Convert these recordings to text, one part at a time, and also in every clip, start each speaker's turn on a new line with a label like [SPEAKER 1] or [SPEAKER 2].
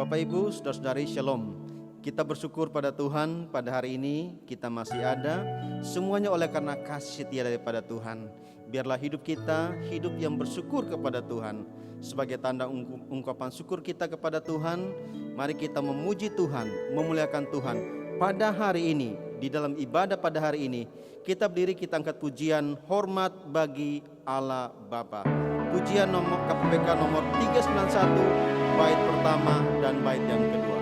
[SPEAKER 1] Bapak Ibu, saudara-saudari, Shalom. Kita bersyukur pada Tuhan pada hari ini kita masih ada, semuanya oleh karena kasih setia daripada Tuhan. Biarlah hidup kita hidup yang bersyukur kepada Tuhan. Sebagai tanda ungkapan syukur kita kepada Tuhan, mari kita memuji Tuhan, memuliakan Tuhan. Pada hari ini, di dalam ibadah pada hari ini, kita berdiri, kita angkat pujian hormat bagi Allah Bapa. Pujian nomor KPPK nomor 391, bait pertama dan bait yang kedua.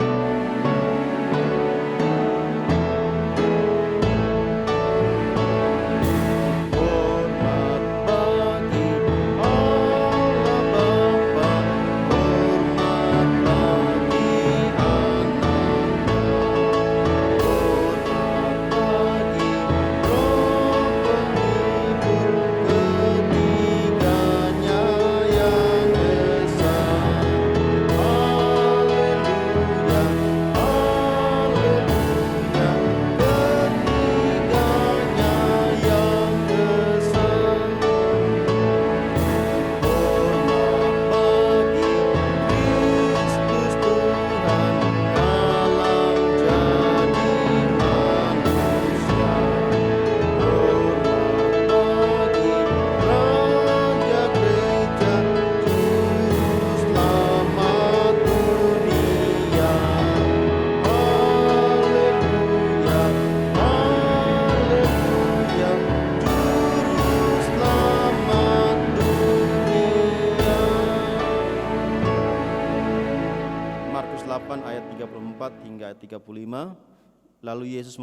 [SPEAKER 1] Ayat 34 hingga ayat 35. Lalu Yesus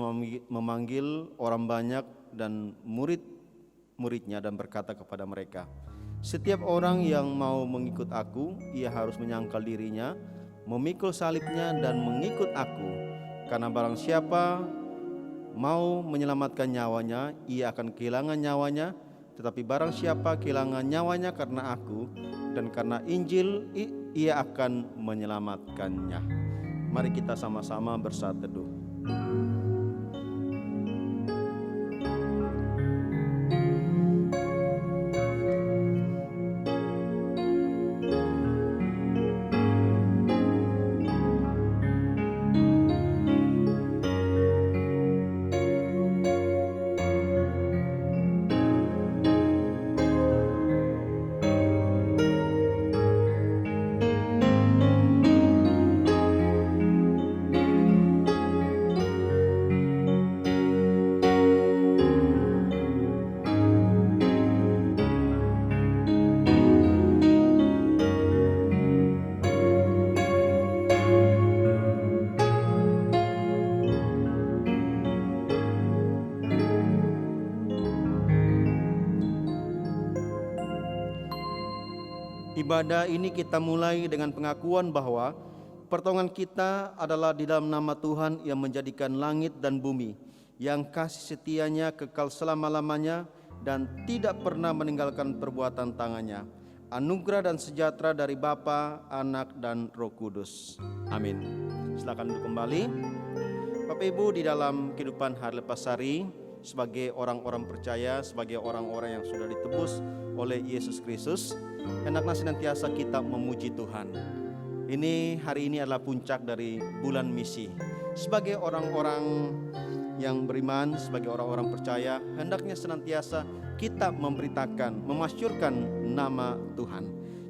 [SPEAKER 1] memanggil orang banyak dan murid-muridnya dan berkata kepada mereka, setiap orang yang mau mengikut aku, ia harus menyangkal dirinya, memikul salibnya dan mengikut aku. Karena barang siapa mau menyelamatkan nyawanya, ia akan kehilangan nyawanya. Tetapi barang siapa kehilangan nyawanya karena aku dan karena Injil, ia akan menyelamatkannya. Mari kita sama-sama bersaat teduh. Ibadah ini kita mulai dengan pengakuan bahwa pertolongan kita adalah di dalam nama Tuhan yang menjadikan langit dan bumi, yang kasih setianya kekal selama-lamanya dan tidak pernah meninggalkan perbuatan tangannya. Anugerah dan sejahtera dari Bapa, Anak, dan Roh Kudus. Amin. Silakan duduk kembali. Bapak Ibu, di dalam kehidupan hari lepas hari, sebagai orang-orang percaya, sebagai orang-orang yang sudah ditebus oleh Yesus Kristus, hendaklah senantiasa kita memuji Tuhan. Hari ini adalah puncak dari bulan misi. Sebagai orang-orang yang beriman, sebagai orang-orang percaya, hendaknya senantiasa kita memberitakan, memasyurkan nama Tuhan.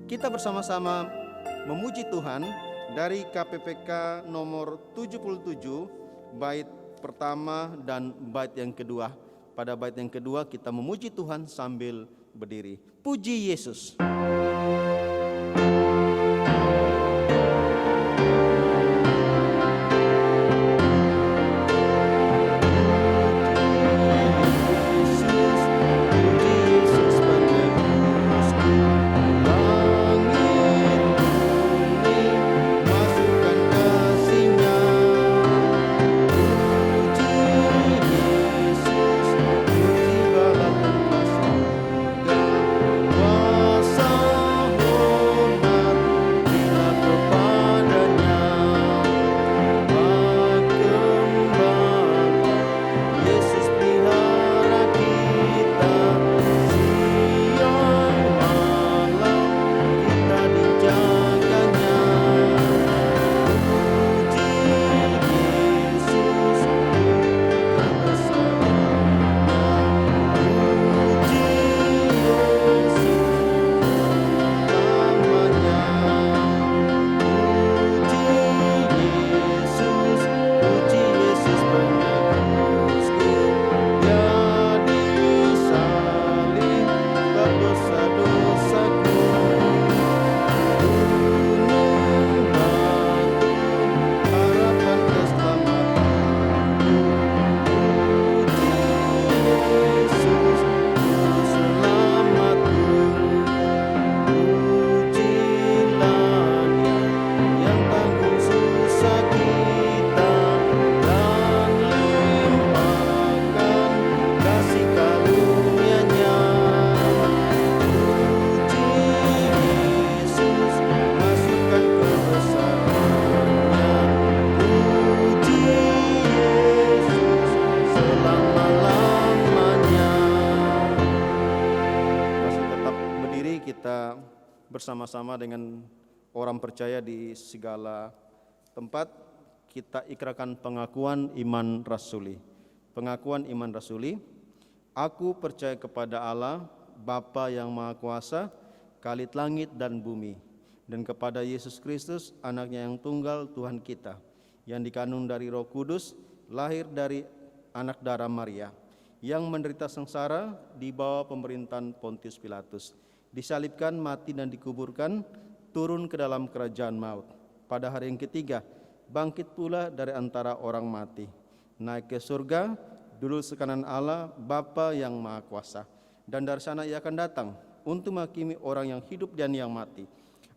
[SPEAKER 1] Kita bersama-sama memuji Tuhan dari KPPK nomor 77, bait pertama dan bait yang kedua. Pada bait yang kedua kita memuji Tuhan sambil berdiri. Puji Yesus.
[SPEAKER 2] Kuasa
[SPEAKER 1] bersama-sama dengan orang percaya di segala tempat, kita ikrarkan pengakuan iman rasuli. Pengakuan iman rasuli. Aku percaya kepada Allah, Bapa yang Maha Kuasa, Khalid langit dan bumi, dan kepada Yesus Kristus, anaknya yang tunggal, Tuhan kita, yang dikandung dari Roh Kudus, lahir dari anak darah Maria, yang menderita sengsara di bawah pemerintahan Pontius Pilatus, disalibkan, mati dan dikuburkan, turun ke dalam kerajaan maut. Pada hari yang ketiga, bangkit pula dari antara orang mati, naik ke surga, duduk sekanan Allah, Bapa yang Maha Kuasa. Dan dari sana ia akan datang untuk menghakimi orang yang hidup dan yang mati.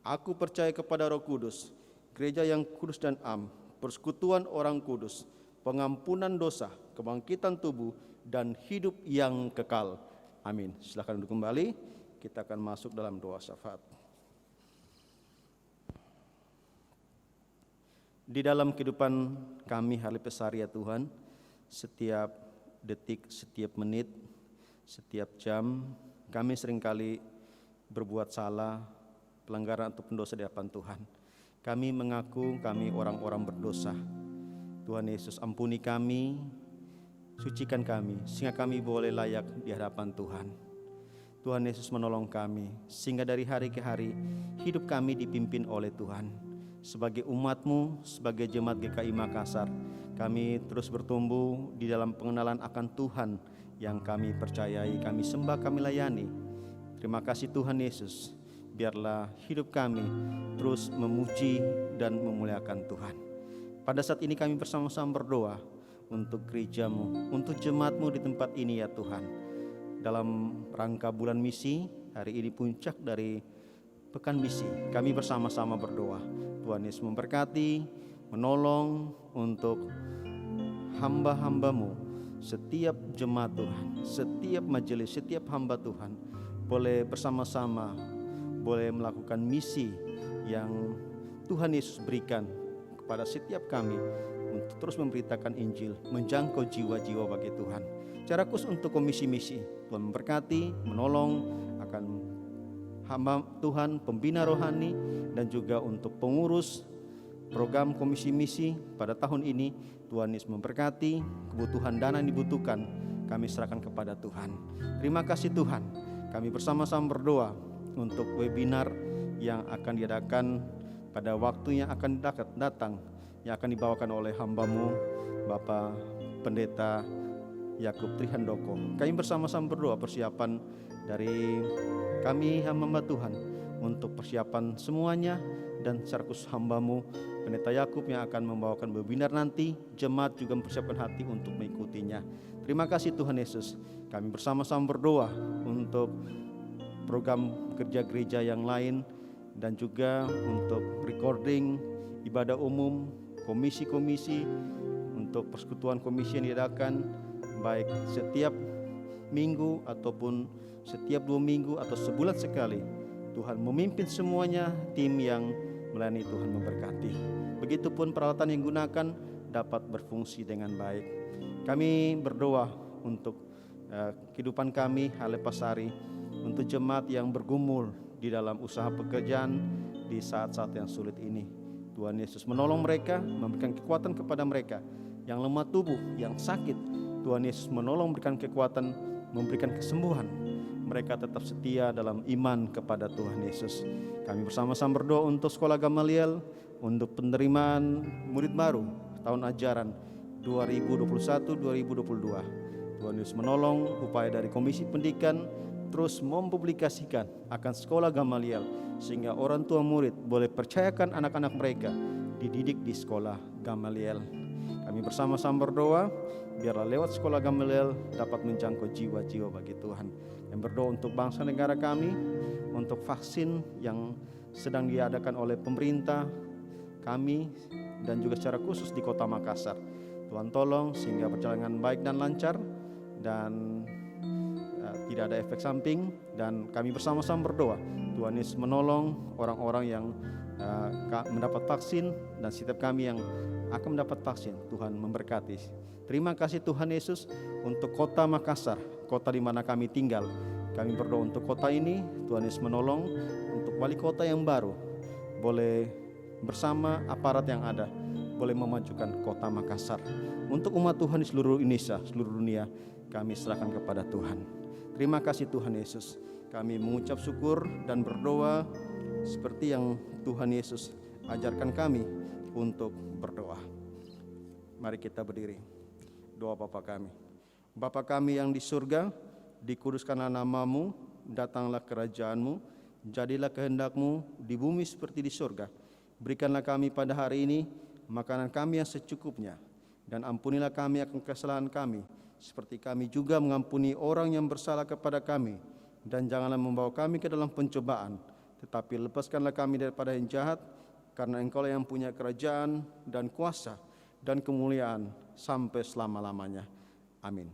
[SPEAKER 1] Aku percaya kepada Roh Kudus, gereja yang kudus dan am, persekutuan orang kudus, pengampunan dosa, kebangkitan tubuh, dan hidup yang kekal. Amin. Silakan duduk kembali. Kita akan masuk dalam doa syafaat. Di dalam kehidupan kami Harley Pesari ya Tuhan, setiap detik, setiap menit, setiap jam, kami seringkali berbuat salah, pelanggaran atau pendosa di hadapan Tuhan. Kami mengaku kami orang-orang berdosa. Tuhan Yesus, ampuni kami, sucikan kami, sehingga kami boleh layak di hadapan Tuhan. Tuhan Yesus menolong kami, sehingga dari hari ke hari hidup kami dipimpin oleh Tuhan. Sebagai umat-Mu, sebagai jemaat GKI Makassar, kami terus bertumbuh di dalam pengenalan akan Tuhan yang kami percayai, kami sembah, kami layani. Terima kasih Tuhan Yesus, biarlah hidup kami terus memuji dan memuliakan Tuhan. Pada saat ini kami bersama-sama berdoa untuk gereja-Mu, untuk jemaat-Mu di tempat ini ya Tuhan. Dalam rangka bulan misi, hari ini puncak dari pekan misi, kami bersama-sama berdoa. Tuhan Yesus memberkati, menolong untuk hamba-hamba-Mu, setiap jemaat Tuhan, setiap majelis, setiap hamba Tuhan boleh bersama-sama, boleh melakukan misi yang Tuhan Yesus berikan kepada setiap kami untuk terus memberitakan Injil, menjangkau jiwa-jiwa bagi Tuhan. Cara khusus untuk komisi misi, Tuhan memberkati, menolong akan hamba Tuhan, pembina rohani, dan juga untuk pengurus program komisi misi pada tahun ini. Tuhan Yesus memberkati, kebutuhan dana yang dibutuhkan kami serahkan kepada Tuhan. Terima kasih Tuhan, kami bersama-sama berdoa untuk webinar yang akan diadakan pada waktu yang akan datang, yang akan dibawakan oleh hamba-Mu Bapak Pendeta Yakub Trihandoko. Kami bersama-sama berdoa persiapan dari kami hamba Tuhan untuk persiapan semuanya, dan secara khusus hamba-Mu Pendeta Yakub yang akan membawakan webinar nanti. Jemaat juga mempersiapkan hati untuk mengikutinya. Terima kasih Tuhan Yesus. Kami bersama-sama berdoa untuk program kerja gereja yang lain, dan juga untuk recording ibadah umum, komisi-komisi, untuk persekutuan komisi yang diadakan baik setiap minggu ataupun setiap 2 minggu atau sebulan sekali. Tuhan memimpin semuanya, tim yang melayani Tuhan memberkati. Begitupun peralatan yang digunakan dapat berfungsi dengan baik. Kami berdoa untuk kehidupan kami Harley Pesari, untuk jemaat yang bergumul di dalam usaha pekerjaan di saat-saat yang sulit ini. Tuhan Yesus menolong mereka, memberikan kekuatan kepada mereka yang lemah tubuh, yang sakit. Tuhan Yesus menolong, memberikan kekuatan, memberikan kesembuhan. Mereka tetap setia dalam iman kepada Tuhan Yesus. Kami bersama-sama berdoa untuk Sekolah Gamaliel, untuk penerimaan murid baru tahun ajaran 2021-2022. Tuhan Yesus menolong upaya dari Komisi Pendidikan terus mempublikasikan akan Sekolah Gamaliel, sehingga orang tua murid boleh percayakan anak-anak mereka dididik di Sekolah Gamaliel. Kami bersama-sama berdoa, biarlah lewat Sekolah Gamaliel dapat menjangkau jiwa-jiwa bagi Tuhan. Yang berdoa untuk bangsa negara kami, untuk vaksin yang sedang diadakan oleh pemerintah kami, dan juga secara khusus di Kota Makassar. Tuhan tolong sehingga berjalan baik dan lancar, dan tidak ada efek samping. Dan kami bersama-sama berdoa, Tuhan Yesus menolong orang-orang yang mendapat vaksin, dan setiap kami yang akan mendapat vaksin. Tuhan memberkati. Terima kasih Tuhan Yesus untuk Kota Makassar, kota di mana kami tinggal. Kami berdoa untuk kota ini, Tuhan Yesus menolong untuk wali kota yang baru boleh bersama aparat yang ada, boleh memajukan kota Makassar. Untuk umat Tuhan di seluruh Indonesia, seluruh dunia, kami serahkan kepada Tuhan. Terima kasih Tuhan Yesus. Kami mengucap syukur dan berdoa seperti yang Tuhan Yesus ajarkan kami untuk berdoa. Mari kita berdiri. Doa Bapa kami. Bapa kami yang di surga, dikuduskanlah nama-Mu, datanglah kerajaan-Mu, jadilah kehendak-Mu di bumi seperti di surga. Berikanlah kami pada hari ini makanan kami yang secukupnya, dan ampunilah kami akan kesalahan kami, seperti kami juga mengampuni orang yang bersalah kepada kami. Dan janganlah membawa kami ke dalam pencobaan, tetapi lepaskanlah kami daripada yang jahat, karena Engkau yang punya kerajaan dan kuasa dan kemuliaan sampai selama-lamanya. Amin.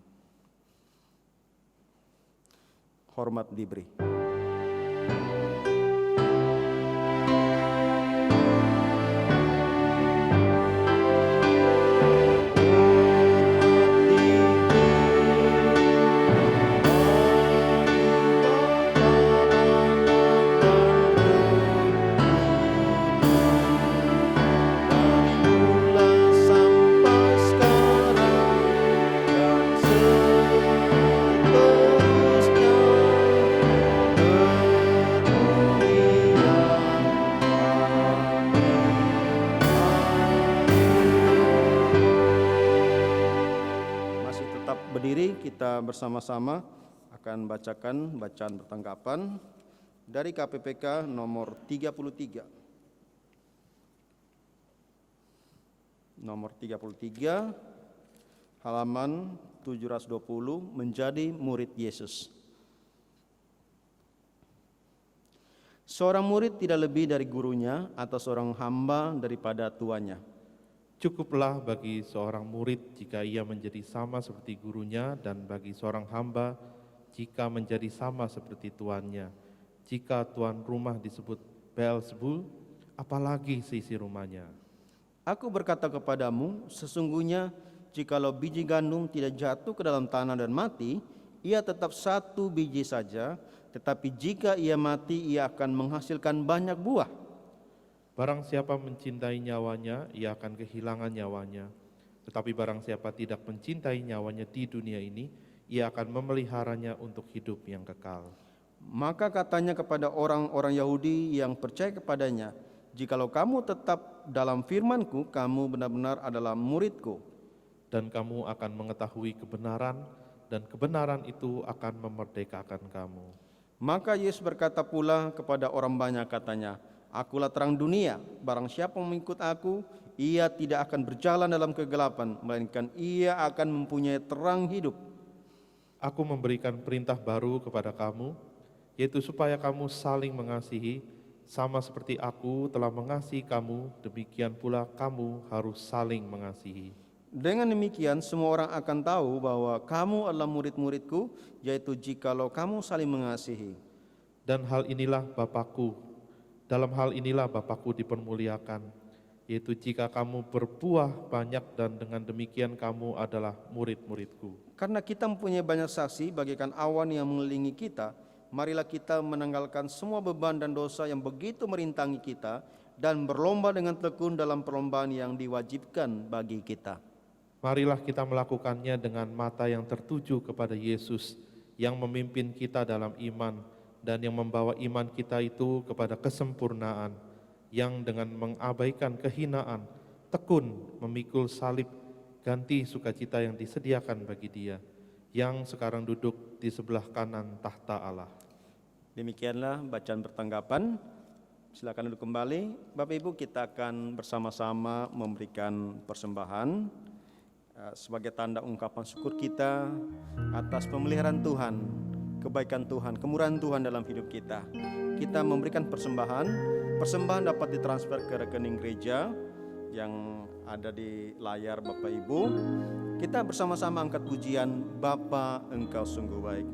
[SPEAKER 1] Hormat diberi. Berdiri, kita bersama-sama akan bacakan bacaan pertanggapan dari KPPK nomor 33. Nomor 33, halaman 720, menjadi murid Yesus. Seorang murid tidak lebih dari gurunya atau seorang hamba daripada tuannya.
[SPEAKER 2] Cukuplah bagi seorang murid jika ia menjadi sama seperti gurunya, dan bagi seorang hamba jika menjadi sama seperti tuannya. Jika tuan rumah disebut Beelzebul, apalagi seisi rumahnya.
[SPEAKER 1] Aku berkata kepadamu, sesungguhnya jikalau biji gandum tidak jatuh ke dalam tanah dan mati, ia tetap satu biji saja, tetapi jika ia mati, ia akan menghasilkan banyak buah.
[SPEAKER 2] Barang siapa mencintai nyawanya, ia akan kehilangan nyawanya. Tetapi barang siapa tidak mencintai nyawanya di dunia ini, ia akan memeliharanya untuk hidup yang kekal.
[SPEAKER 1] Maka katanya kepada orang-orang Yahudi yang percaya kepadanya, jikalau kamu tetap dalam firman-Ku, kamu benar-benar adalah murid-Ku.
[SPEAKER 2] Dan kamu akan mengetahui kebenaran, dan kebenaran itu akan memerdekakan kamu.
[SPEAKER 1] Maka Yesus berkata pula kepada orang banyak, katanya, Akulah terang dunia, barang siapa mengikut aku, ia tidak akan berjalan dalam kegelapan, melainkan ia akan mempunyai terang hidup.
[SPEAKER 2] Aku memberikan perintah baru kepada kamu, yaitu supaya kamu saling mengasihi, sama seperti aku telah mengasihi kamu, demikian pula kamu harus saling mengasihi.
[SPEAKER 1] Dengan demikian semua orang akan tahu bahwa kamu adalah murid-muridku, yaitu jikalau kamu saling mengasihi.
[SPEAKER 2] Dan dalam hal inilah Bapakku dipermuliakan, yaitu jika kamu berbuah banyak, dan dengan demikian kamu adalah murid-muridku.
[SPEAKER 1] Karena kita mempunyai banyak saksi bagaikan awan yang mengelilingi kita, marilah kita menanggalkan semua beban dan dosa yang begitu merintangi kita, dan berlomba dengan tekun dalam perlombaan yang diwajibkan bagi kita.
[SPEAKER 2] Marilah kita melakukannya dengan mata yang tertuju kepada Yesus, yang memimpin kita dalam iman, dan yang membawa iman kita itu kepada kesempurnaan, yang dengan mengabaikan kehinaan, tekun memikul salib, ganti sukacita yang disediakan bagi Dia, yang sekarang duduk di sebelah kanan tahta Allah.
[SPEAKER 1] Demikianlah bacaan pertanggapan. Silakan duduk kembali. Bapak Ibu, kita akan bersama-sama memberikan persembahan sebagai tanda ungkapan syukur kita atas pemeliharaan Tuhan, kebaikan Tuhan, kemurahan Tuhan dalam hidup kita. Kita memberikan persembahan. Persembahan dapat ditransfer ke rekening gereja yang ada di layar Bapak Ibu. Kita bersama-sama angkat pujian, Bapa Engkau sungguh baik.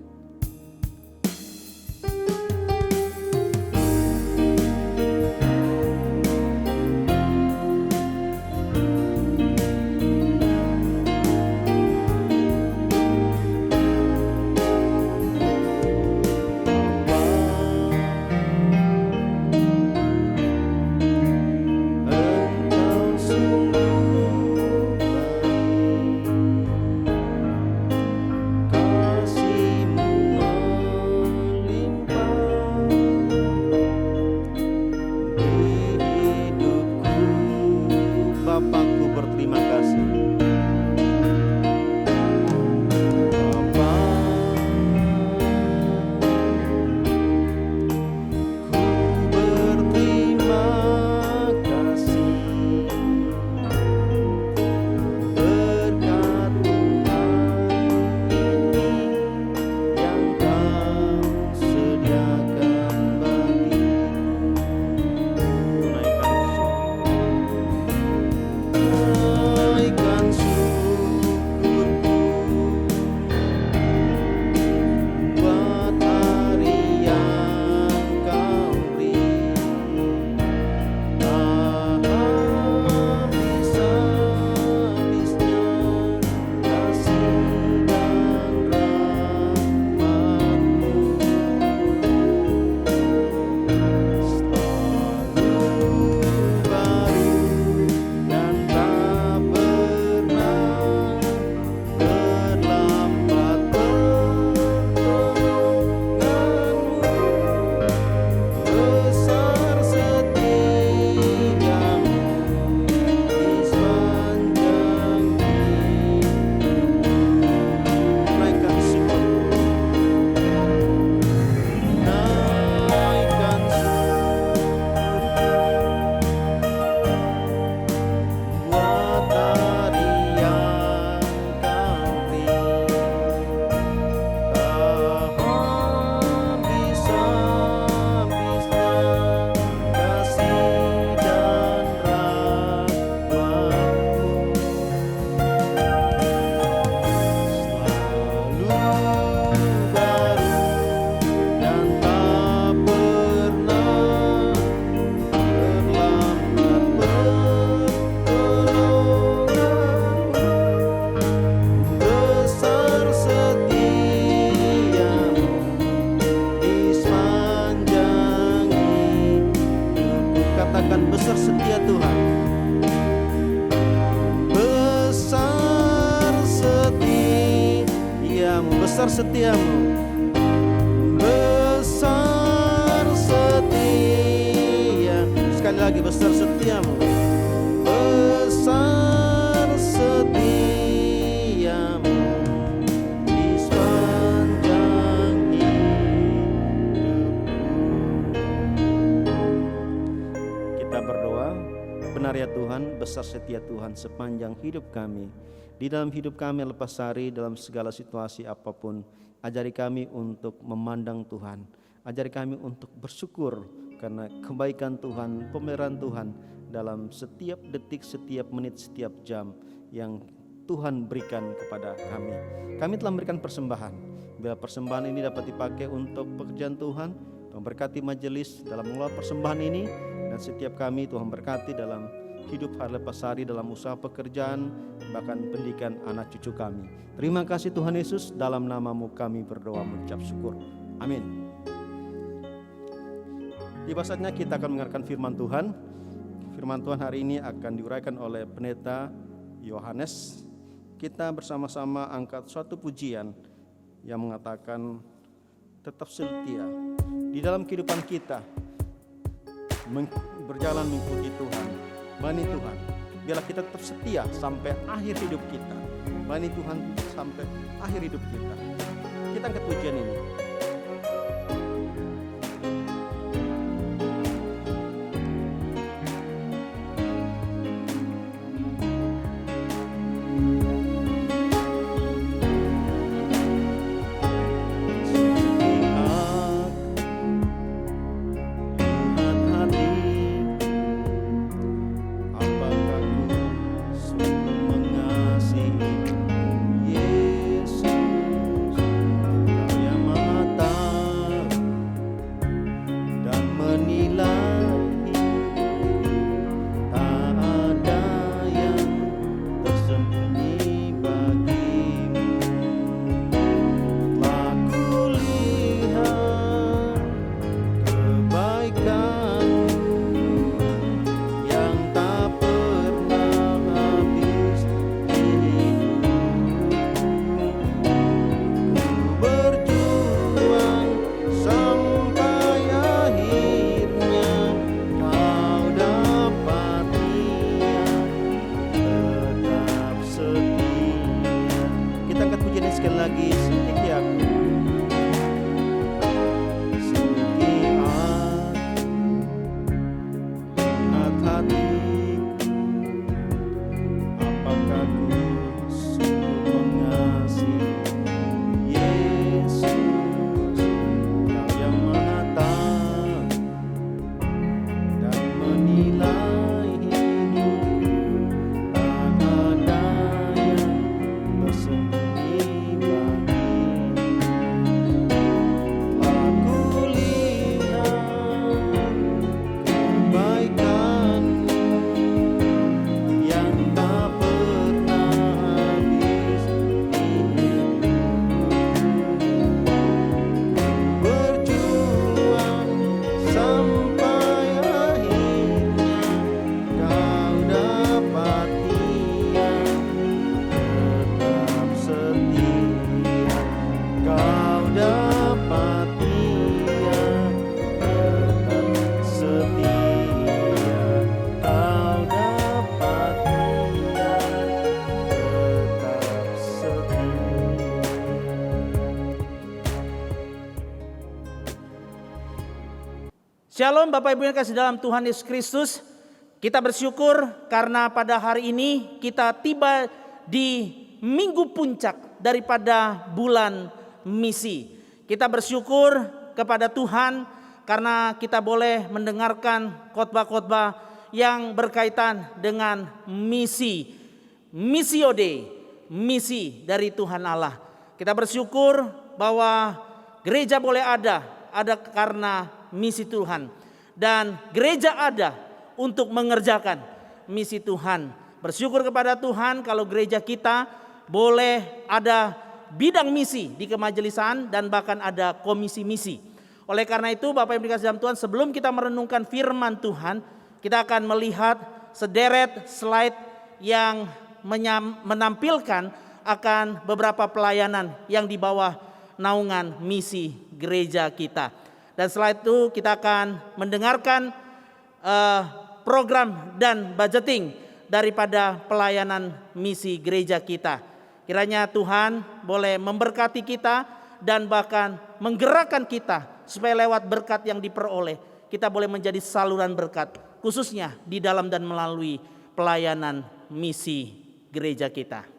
[SPEAKER 1] setia Tuhan. Besar setiamu, besar setiamu, besar setia. Sekali lagi, besar setiamu, besar setiamu di sepanjang hidupku. Kita berdoa, benar ya Tuhan, besar setia Tuhan sepanjang hidup kami. Di dalam hidup kami lepas hari, dalam segala situasi apapun, ajari kami untuk memandang Tuhan. Ajari kami untuk bersyukur karena kebaikan Tuhan, pemeliharaan Tuhan dalam setiap detik, setiap menit, setiap jam yang Tuhan berikan kepada kami. Kami telah memberikan persembahan. Bila persembahan ini dapat dipakai untuk pekerjaan Tuhan, Tuhan berkati majelis dalam mengelola persembahan ini, dan setiap kami Tuhan berkati dalam hidup hari lepas hari, dalam usaha pekerjaan, bahkan pendidikan anak cucu kami. Terima kasih Tuhan Yesus, dalam nama-Mu kami berdoa mengucap syukur. Amin. Tiba saatnya kita akan mendengarkan firman Tuhan. Firman Tuhan hari ini akan diuraikan oleh Pendeta Yohanes. Kita bersama-sama angkat suatu pujian yang mengatakan tetap setia di dalam kehidupan kita, berjalan mengikuti Tuhan. Bani Tuhan, biarlah kita tetap setia sampai akhir hidup kita. Bani Tuhan sampai akhir hidup kita. Kita angkat pujian ini.
[SPEAKER 3] Shalom Bapak Ibu yang kasih dalam Tuhan Yesus Kristus. Kita bersyukur karena pada hari ini kita tiba di minggu puncak daripada bulan misi. Kita bersyukur kepada Tuhan karena kita boleh mendengarkan khotbah-khotbah yang berkaitan dengan misi. Missio Dei, misi dari Tuhan Allah. Kita bersyukur bahwa gereja boleh ada karena misi Tuhan, dan gereja ada untuk mengerjakan misi Tuhan. Bersyukur kepada Tuhan kalau gereja kita boleh ada bidang misi di kemajelisan dan bahkan ada komisi misi. Oleh karena itu Bapak Ibu dikasih dalam Tuhan, sebelum kita merenungkan firman Tuhan, kita akan melihat sederet slide yang menampilkan akan beberapa pelayanan yang di bawah naungan misi gereja kita. Dan setelah itu kita akan mendengarkan program dan budgeting daripada pelayanan misi gereja kita. Kiranya Tuhan boleh memberkati kita dan bahkan menggerakkan kita supaya lewat berkat yang diperoleh kita boleh menjadi saluran berkat, khususnya di dalam dan melalui pelayanan misi gereja kita.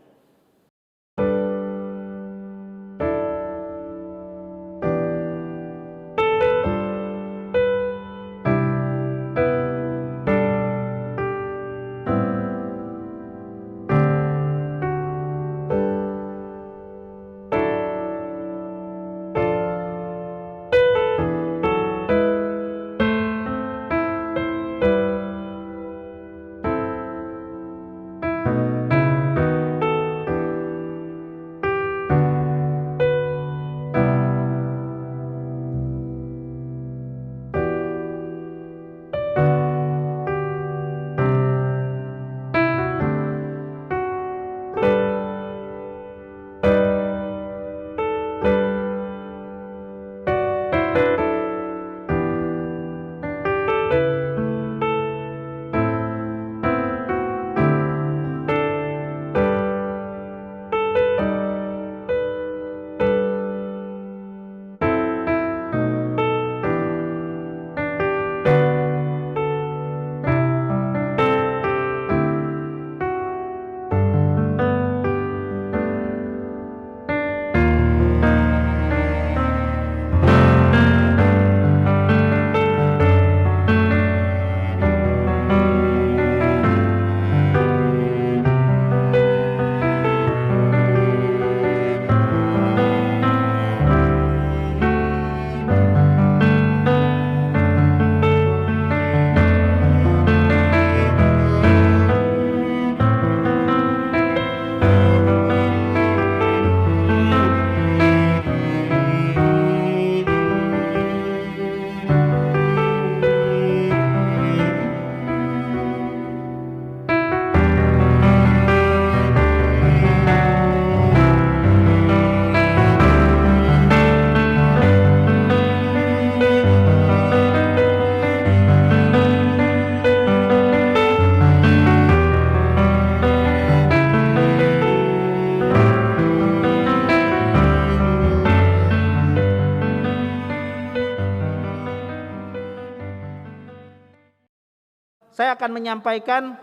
[SPEAKER 3] Saya akan menyampaikan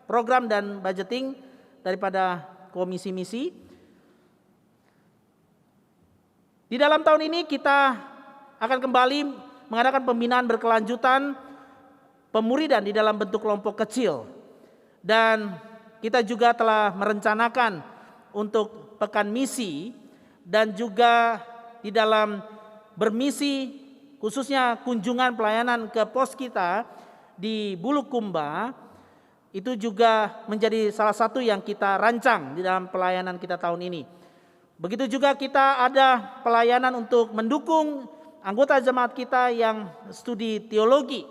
[SPEAKER 3] program dan budgeting daripada komisi misi. Di dalam tahun ini kita akan kembali mengadakan pembinaan berkelanjutan pemuridan di dalam bentuk kelompok kecil. Dan kita juga telah merencanakan untuk pekan misi dan juga di dalam bermisi khususnya kunjungan pelayanan ke pos kita di Bulukumba itu juga menjadi salah satu yang kita rancang di dalam pelayanan kita tahun ini. Begitu juga kita ada pelayanan untuk mendukung anggota jemaat kita yang studi teologi.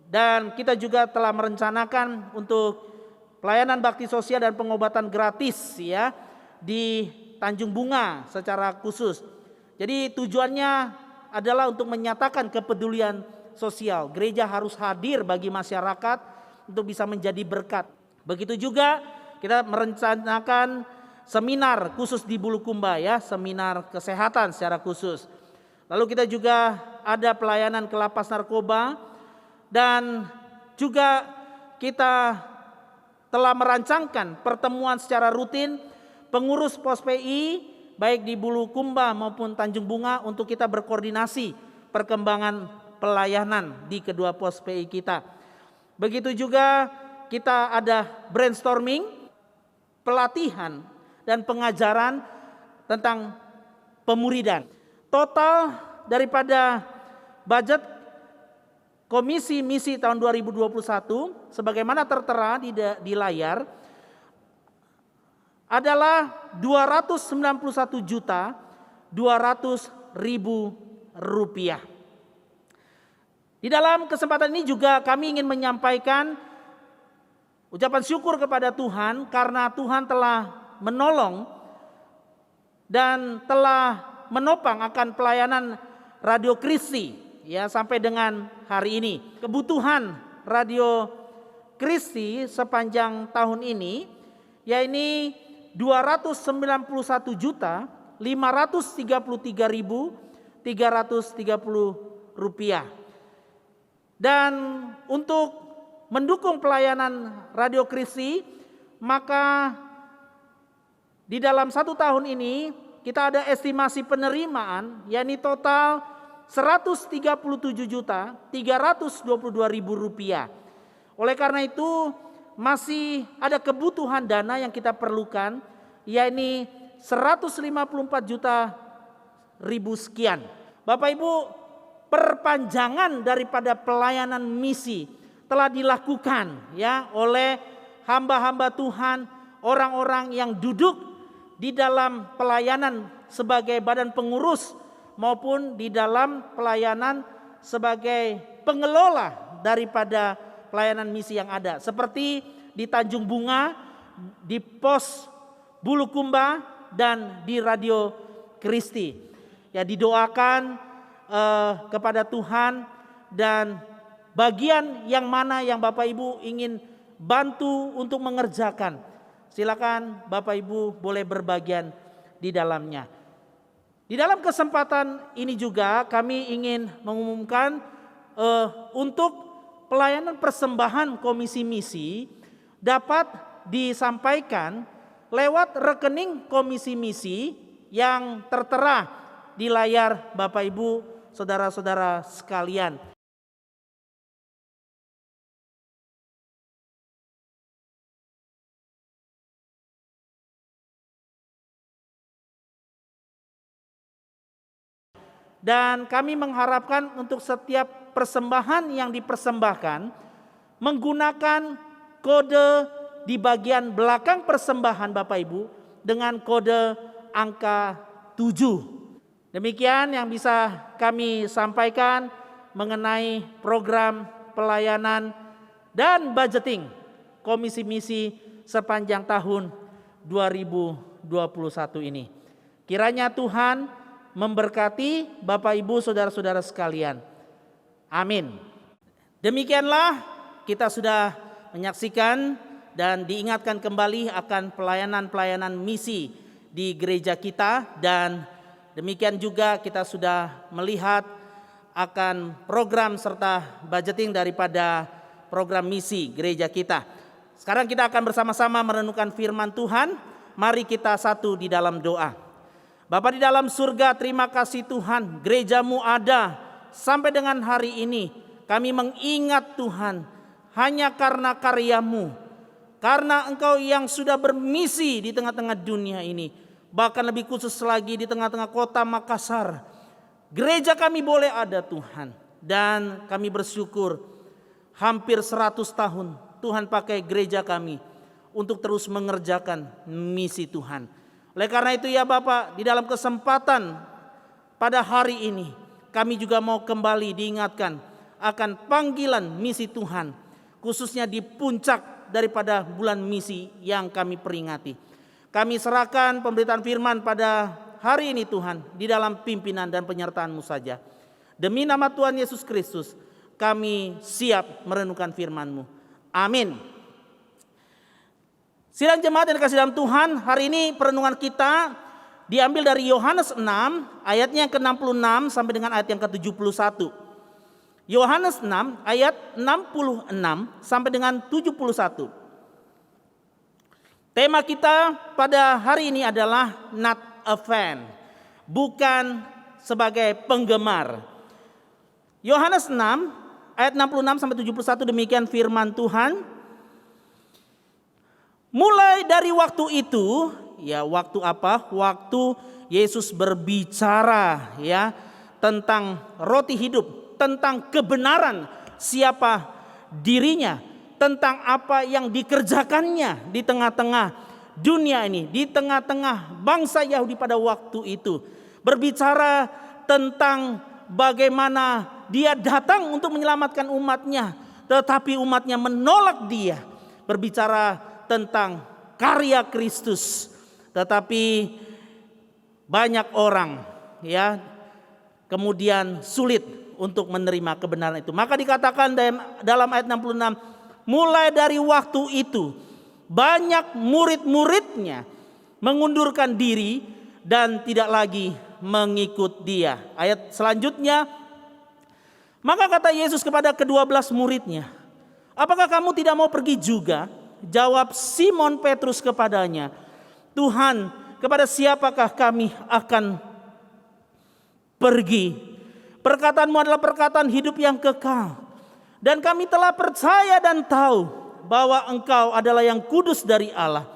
[SPEAKER 3] Dan kita juga telah merencanakan untuk pelayanan bakti sosial dan pengobatan gratis ya di Tanjung Bunga secara khusus. Jadi tujuannya adalah untuk menyatakan kepedulian sosial. Gereja harus hadir bagi masyarakat untuk bisa menjadi berkat. Begitu juga kita merencanakan seminar khusus di Bulukumba ya, seminar kesehatan secara khusus. Lalu kita juga ada pelayanan ke lapas narkoba dan juga kita telah merancangkan pertemuan secara rutin pengurus pos PI baik di Bulukumba maupun Tanjung Bunga untuk kita berkoordinasi perkembangan pelayanan di kedua pos PI kita. Begitu juga kita ada brainstorming, pelatihan dan pengajaran tentang pemuridan. Total daripada budget komisi misi tahun 2021 sebagaimana tertera di layar adalah 291.200.000 rupiah. Di dalam kesempatan ini juga kami ingin menyampaikan ucapan syukur kepada Tuhan karena Tuhan telah menolong dan telah menopang akan pelayanan Radio Kristi ya sampai dengan hari ini. Kebutuhan Radio Kristi sepanjang tahun ini yaitu 293.533.330 rupiah. Dan untuk mendukung pelayanan Radio Kristi, maka di dalam 1 tahun ini kita ada estimasi penerimaan yakni total 137.322.000 rupiah. Oleh karena itu masih ada kebutuhan dana yang kita perlukan yakni 154 juta ribu sekian. Bapak Ibu, perpanjangan daripada pelayanan misi telah dilakukan ya oleh hamba-hamba Tuhan, orang-orang yang duduk di dalam pelayanan sebagai badan pengurus maupun di dalam pelayanan sebagai pengelola daripada pelayanan misi yang ada. Seperti di Tanjung Bunga, di Pos Bulukumba dan di Radio Kristi. Ya, didoakan kepada Tuhan dan bagian yang mana yang Bapak Ibu ingin bantu untuk mengerjakan. Silakan Bapak Ibu boleh berbagian di dalamnya. Di dalam kesempatan ini juga kami ingin mengumumkan untuk pelayanan persembahan komisi misi dapat disampaikan lewat rekening komisi misi yang tertera di layar Bapak Ibu, saudara-saudara sekalian. Dan kami mengharapkan untuk setiap persembahan yang dipersembahkan menggunakan kode di bagian belakang persembahan Bapak Ibu dengan kode angka 7. Demikian yang bisa kami sampaikan mengenai program pelayanan dan budgeting komisi misi sepanjang tahun 2021 ini. Kiranya Tuhan memberkati Bapak Ibu saudara-saudara sekalian. Amin. Demikianlah kita sudah menyaksikan dan diingatkan kembali akan pelayanan-pelayanan misi di gereja kita, dan demikian juga kita sudah melihat akan program serta budgeting daripada program misi gereja kita. Sekarang kita akan bersama-sama merenungkan firman Tuhan. Mari kita satu di dalam doa. Bapa di dalam surga, terima kasih Tuhan, gereja-Mu ada sampai dengan hari ini. Kami mengingat Tuhan, hanya karena karya-Mu, karena Engkau yang sudah bermisi di tengah-tengah dunia ini. Bahkan lebih khusus lagi di tengah-tengah kota Makassar. Gereja kami boleh ada Tuhan. Dan kami bersyukur hampir 100 tahun Tuhan pakai gereja kami untuk terus mengerjakan misi Tuhan. Oleh karena itu ya Bapak, di dalam kesempatan pada hari ini kami juga mau kembali diingatkan akan panggilan misi Tuhan. Khususnya di puncak daripada bulan misi yang kami peringati. Kami serahkan pemberitaan firman pada hari ini Tuhan di dalam pimpinan dan penyertaan-Mu saja. Demi nama Tuhan Yesus Kristus kami siap merenungkan firman-Mu. Amin. Sidang jemaat yang dikasihi dalam Tuhan, hari ini perenungan kita diambil dari Yohanes 6 ayatnya yang ke-66 sampai dengan ayat yang ke-71. Yohanes 6 ayat 66 sampai dengan 71. Tema kita pada hari ini adalah not a fan, bukan sebagai penggemar. Yohanes 6 ayat 66 sampai 71, demikian firman Tuhan. Mulai dari waktu itu, ya waktu apa? Waktu Yesus berbicara ya tentang roti hidup, tentang kebenaran siapa dirinya, tentang apa yang dikerjakannya di tengah-tengah dunia ini, di tengah-tengah bangsa Yahudi pada waktu itu. Berbicara tentang bagaimana dia datang untuk menyelamatkan umatnya, tetapi umatnya menolak dia. Berbicara tentang karya Kristus, tetapi banyak orang ya kemudian sulit untuk menerima kebenaran itu. Maka dikatakan dalam ayat 66, mulai dari waktu itu banyak murid-muridnya mengundurkan diri dan tidak lagi mengikut dia. Ayat selanjutnya, maka kata Yesus kepada ke-12 muridnya, apakah kamu tidak mau pergi juga? Jawab Simon Petrus kepadanya, Tuhan, kepada siapakah kami akan pergi? Perkataanmu adalah perkataan hidup yang kekal. Dan kami telah percaya dan tahu bahwa engkau adalah yang kudus dari Allah.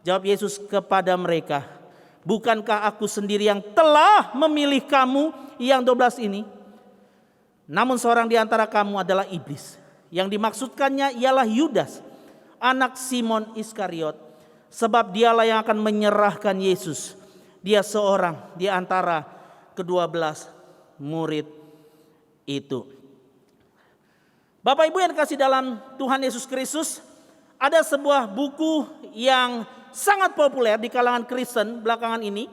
[SPEAKER 3] Jawab Yesus kepada mereka, bukankah aku sendiri yang telah memilih kamu yang 12 ini? Namun seorang di antara kamu adalah iblis. Yang dimaksudkannya ialah Yudas, anak Simon Iskariot. Sebab dialah yang akan menyerahkan Yesus. Dia seorang di antara ke-12 murid itu. Bapak Ibu yang dikasih dalam Tuhan Yesus Kristus, ada sebuah buku yang sangat populer di kalangan Kristen belakangan ini,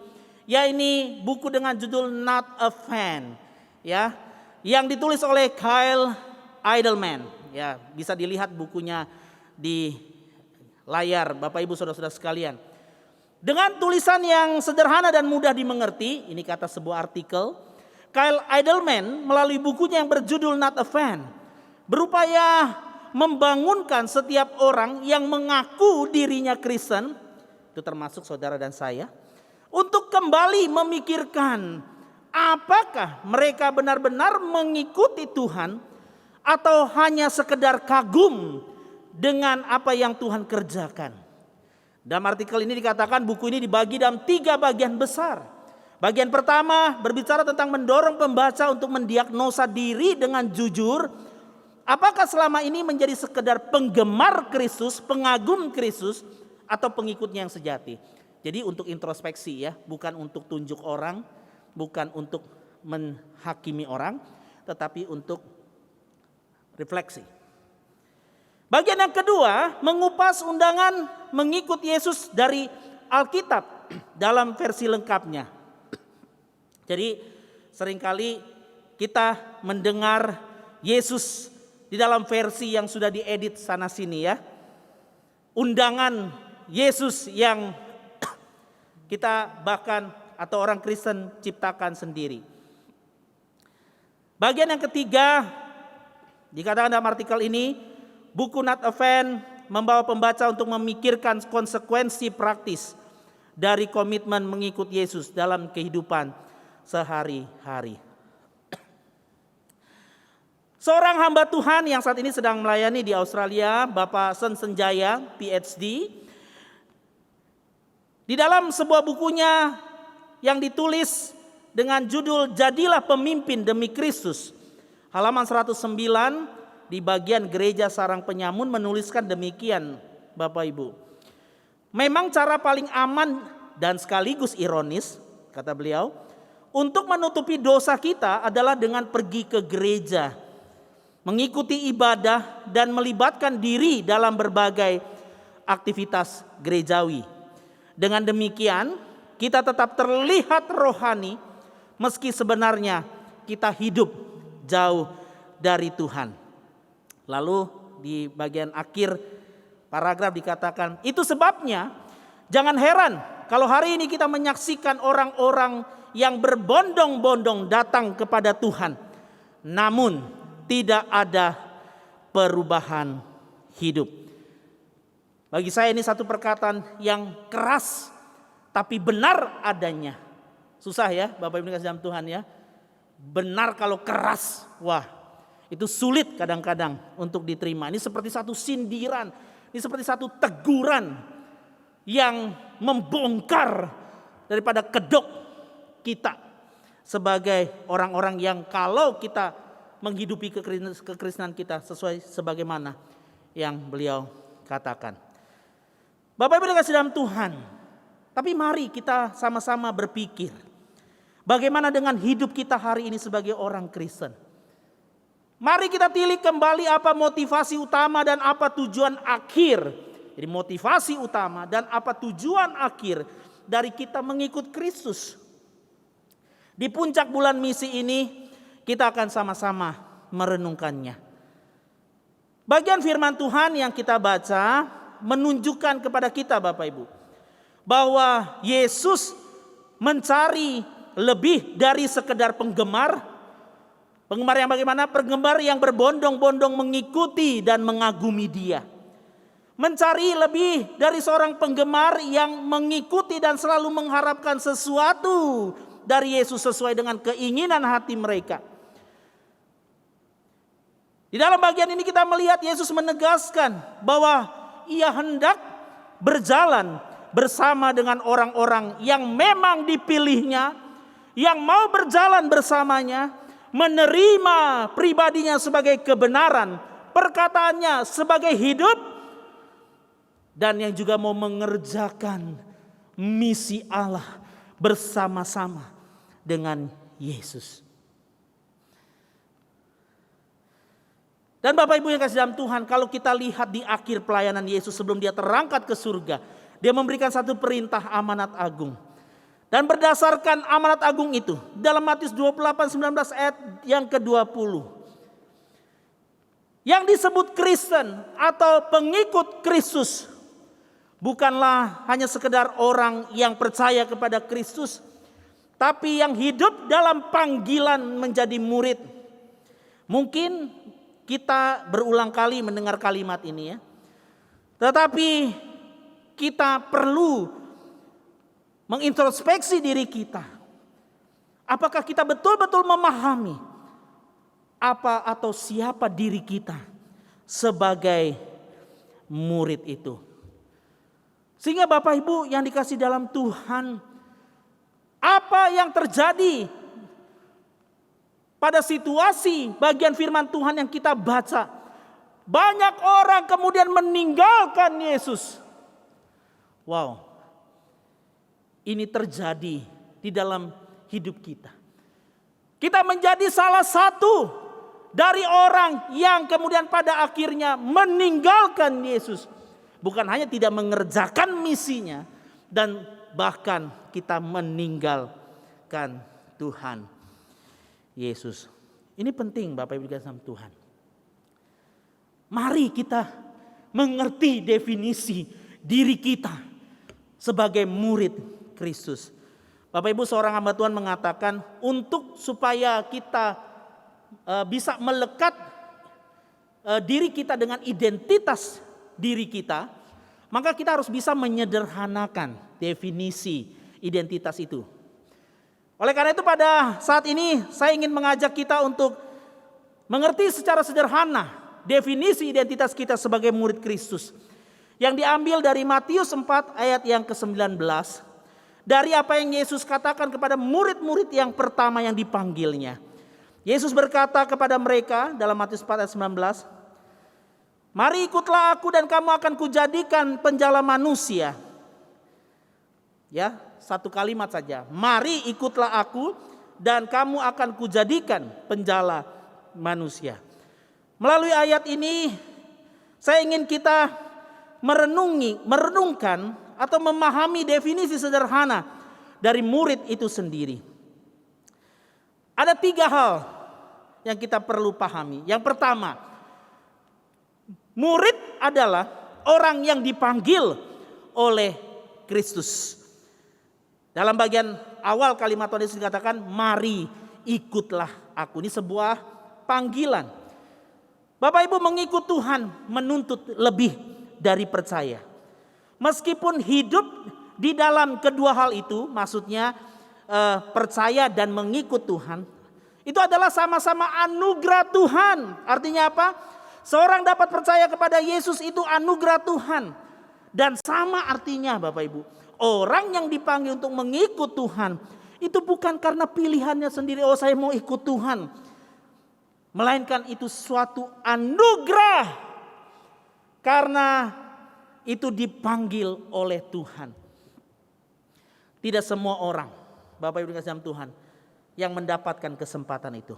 [SPEAKER 3] yaitu buku dengan judul Not a Fan, ya, yang ditulis oleh Kyle Idleman. Ya, bisa dilihat bukunya di layar Bapak Ibu Saudara-saudara sekalian. Dengan tulisan yang sederhana dan mudah dimengerti, ini kata sebuah artikel, Kyle Idleman melalui bukunya yang berjudul Not a Fan berupaya membangunkan setiap orang yang mengaku dirinya Kristen, itu termasuk saudara dan saya, untuk kembali memikirkan apakah mereka benar-benar mengikuti Tuhan atau hanya sekedar kagum dengan apa yang Tuhan kerjakan. Dalam artikel ini dikatakan buku ini dibagi dalam 3 bagian besar. Bagian pertama berbicara tentang mendorong pembaca untuk mendiagnosa diri dengan jujur. Apakah selama ini menjadi sekedar penggemar Kristus, pengagum Kristus, atau pengikutnya yang sejati? Jadi untuk introspeksi ya, bukan untuk tunjuk orang, bukan untuk menghakimi orang, tetapi untuk refleksi. Bagian yang kedua, mengupas undangan mengikut Yesus dari Alkitab dalam versi lengkapnya. Jadi seringkali kita mendengar Yesus di dalam versi yang sudah diedit sana sini ya. Undangan Yesus yang kita bahkan atau orang Kristen ciptakan sendiri. Bagian yang ketiga dikatakan dalam artikel ini, buku Not a Fan membawa pembaca untuk memikirkan konsekuensi praktis dari komitmen mengikut Yesus dalam kehidupan sehari-hari. Seorang hamba Tuhan yang saat ini sedang melayani di Australia, Bapak Sen Senjaya, PhD, di dalam sebuah bukunya yang ditulis dengan judul Jadilah Pemimpin Demi Kristus, halaman 109 di bagian Gereja Sarang Penyamun menuliskan demikian, Bapak Ibu. Memang cara paling aman dan sekaligus ironis, kata beliau, untuk menutupi dosa kita adalah dengan pergi ke gereja, mengikuti ibadah dan melibatkan diri dalam berbagai aktivitas gerejawi. Dengan demikian, kita tetap terlihat rohani meski sebenarnya kita hidup jauh dari Tuhan. Lalu di bagian akhir paragraf dikatakan, itu sebabnya jangan heran kalau hari ini kita menyaksikan orang-orang yang berbondong-bondong datang kepada Tuhan, namun tidak ada perubahan hidup. Bagi saya ini satu perkataan yang keras tapi benar adanya. Susah ya Bapak Ibu dikasih dalam Tuhan ya. Benar kalau keras, wah itu sulit kadang-kadang untuk diterima. Ini seperti satu sindiran, ini seperti satu teguran yang membongkar daripada kedok kita sebagai orang-orang yang kalau kita menghidupi kekristenan kita sesuai sebagaimana yang beliau katakan. Bapak Ibu dikasih dalam Tuhan, tapi mari kita sama-sama berpikir, bagaimana dengan hidup kita hari ini sebagai orang Kristen? Mari kita tilik kembali apa motivasi utama dan apa tujuan akhir. Jadi motivasi utama dan apa tujuan akhir dari kita mengikut Kristus. Di puncak bulan misi ini kita akan sama-sama merenungkannya. Bagian firman Tuhan yang kita baca menunjukkan kepada kita Bapak Ibu bahwa Yesus mencari lebih dari sekedar penggemar. Penggemar yang bagaimana? Penggemar yang berbondong-bondong mengikuti dan mengagumi Dia. Mencari lebih dari seorang penggemar yang mengikuti dan selalu mengharapkan sesuatu dari Yesus sesuai dengan keinginan hati mereka. Di dalam bagian ini kita melihat Yesus menegaskan bahwa Ia hendak berjalan bersama dengan orang-orang yang memang dipilihnya, yang mau berjalan bersamanya, menerima pribadinya sebagai kebenaran, perkataannya sebagai hidup, dan yang juga mau mengerjakan misi Allah bersama-sama dengan Yesus. Dan Bapak Ibu yang kasih dalam Tuhan, kalau kita lihat di akhir pelayanan Yesus sebelum Dia terangkat ke surga, Dia memberikan satu perintah amanat agung. Dan berdasarkan amanat agung itu, dalam Matius 28:19 ayat yang ke-20. Yang disebut Kristen atau pengikut Kristus bukanlah hanya sekedar orang yang percaya kepada Kristus, tapi yang hidup dalam panggilan menjadi murid. Mungkin kita berulang kali mendengar kalimat ini ya. Tetapi kita perlu mengintrospeksi diri kita. Apakah kita betul-betul memahami apa atau siapa diri kita sebagai murid itu. Sehingga Bapak Ibu yang dikasih dalam Tuhan, apa yang terjadi pada situasi bagian firman Tuhan yang kita baca, banyak orang kemudian meninggalkan Yesus. Wow. Ini terjadi di dalam hidup kita. Kita menjadi salah satu dari orang yang kemudian pada akhirnya meninggalkan Yesus. Bukan hanya tidak mengerjakan misinya, dan bahkan kita meninggalkan Tuhan Yesus. Ini penting Bapak Ibu dalam Tuhan. Mari kita mengerti definisi diri kita sebagai murid Kristus. Bapak Ibu, seorang hamba Tuhan mengatakan untuk supaya kita bisa melekat diri kita dengan identitas diri kita, maka kita harus bisa menyederhanakan definisi identitas itu. Oleh karena itu pada saat ini saya ingin mengajak kita untuk mengerti secara sederhana definisi identitas kita sebagai murid Kristus yang diambil dari Matius 4 ayat yang ke-19. Dari apa yang Yesus katakan kepada murid-murid yang pertama yang dipanggilnya. Yesus berkata kepada mereka dalam Matius 4 ayat 19. Mari ikutlah aku dan kamu akan kujadikan penjala manusia. Ya, satu kalimat saja. Mari ikutlah aku dan kamu akan kujadikan penjala manusia. Melalui ayat ini saya ingin kita merenungkan atau memahami definisi sederhana dari murid itu sendiri. Ada 3 hal yang kita perlu pahami. Yang pertama, murid adalah orang yang dipanggil oleh Kristus. Dalam bagian awal kalimat Tuhan Yesus dikatakan, mari ikutlah aku. Ini sebuah panggilan. Bapak Ibu, mengikut Tuhan menuntut lebih dari percaya. Meskipun hidup di dalam kedua hal itu, maksudnya percaya dan mengikut Tuhan, itu adalah sama-sama anugerah Tuhan. Artinya apa? Seorang dapat percaya kepada Yesus itu anugerah Tuhan. Dan sama artinya Bapak Ibu, orang yang dipanggil untuk mengikut Tuhan, itu bukan karena pilihannya sendiri, oh saya mau ikut Tuhan. Melainkan itu suatu anugerah. Karena itu dipanggil oleh Tuhan. Tidak semua orang, Bapak Ibu dikasih dalam Tuhan, yang mendapatkan kesempatan itu.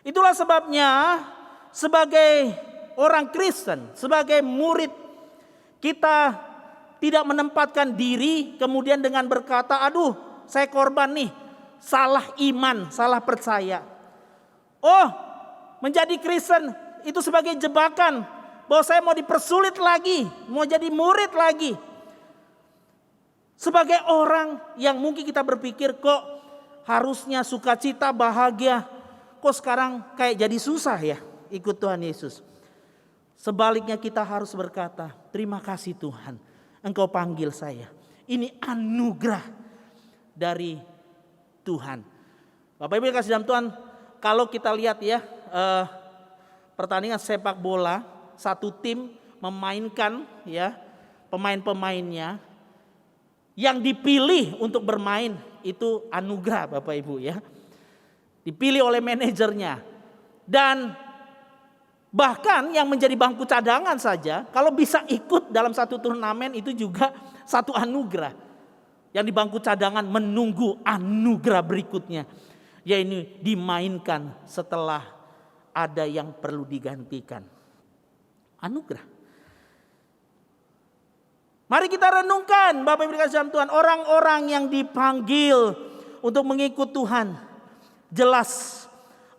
[SPEAKER 3] Itulah sebabnya sebagai orang Kristen, sebagai murid, kita tidak menempatkan diri kemudian dengan berkata, aduh saya korban nih, salah iman, salah percaya. Oh, menjadi Kristen itu sebagai jebakan, bahwa saya mau dipersulit lagi, mau jadi murid lagi. Sebagai orang yang mungkin kita berpikir, kok harusnya sukacita, bahagia, kok sekarang kayak jadi susah ya ikut Tuhan Yesus. Sebaliknya kita harus berkata, terima kasih Tuhan, Engkau panggil saya. Ini anugerah dari Tuhan. Bapak Ibu yang kasih dalam Tuhan, kalau kita lihat ya pertandingan sepak bola, satu tim memainkan ya pemain-pemainnya, yang dipilih untuk bermain itu anugerah Bapak Ibu ya. Dipilih oleh manajernya. Dan bahkan yang menjadi bangku cadangan saja, kalau bisa ikut dalam satu turnamen itu juga satu anugerah. Yang di bangku cadangan menunggu anugerah berikutnya, yaitu dimainkan setelah ada yang perlu digantikan. Anugerah. Mari kita renungkan Bapak Ibu dikasih dalam Tuhan, orang-orang yang dipanggil untuk mengikut Tuhan jelas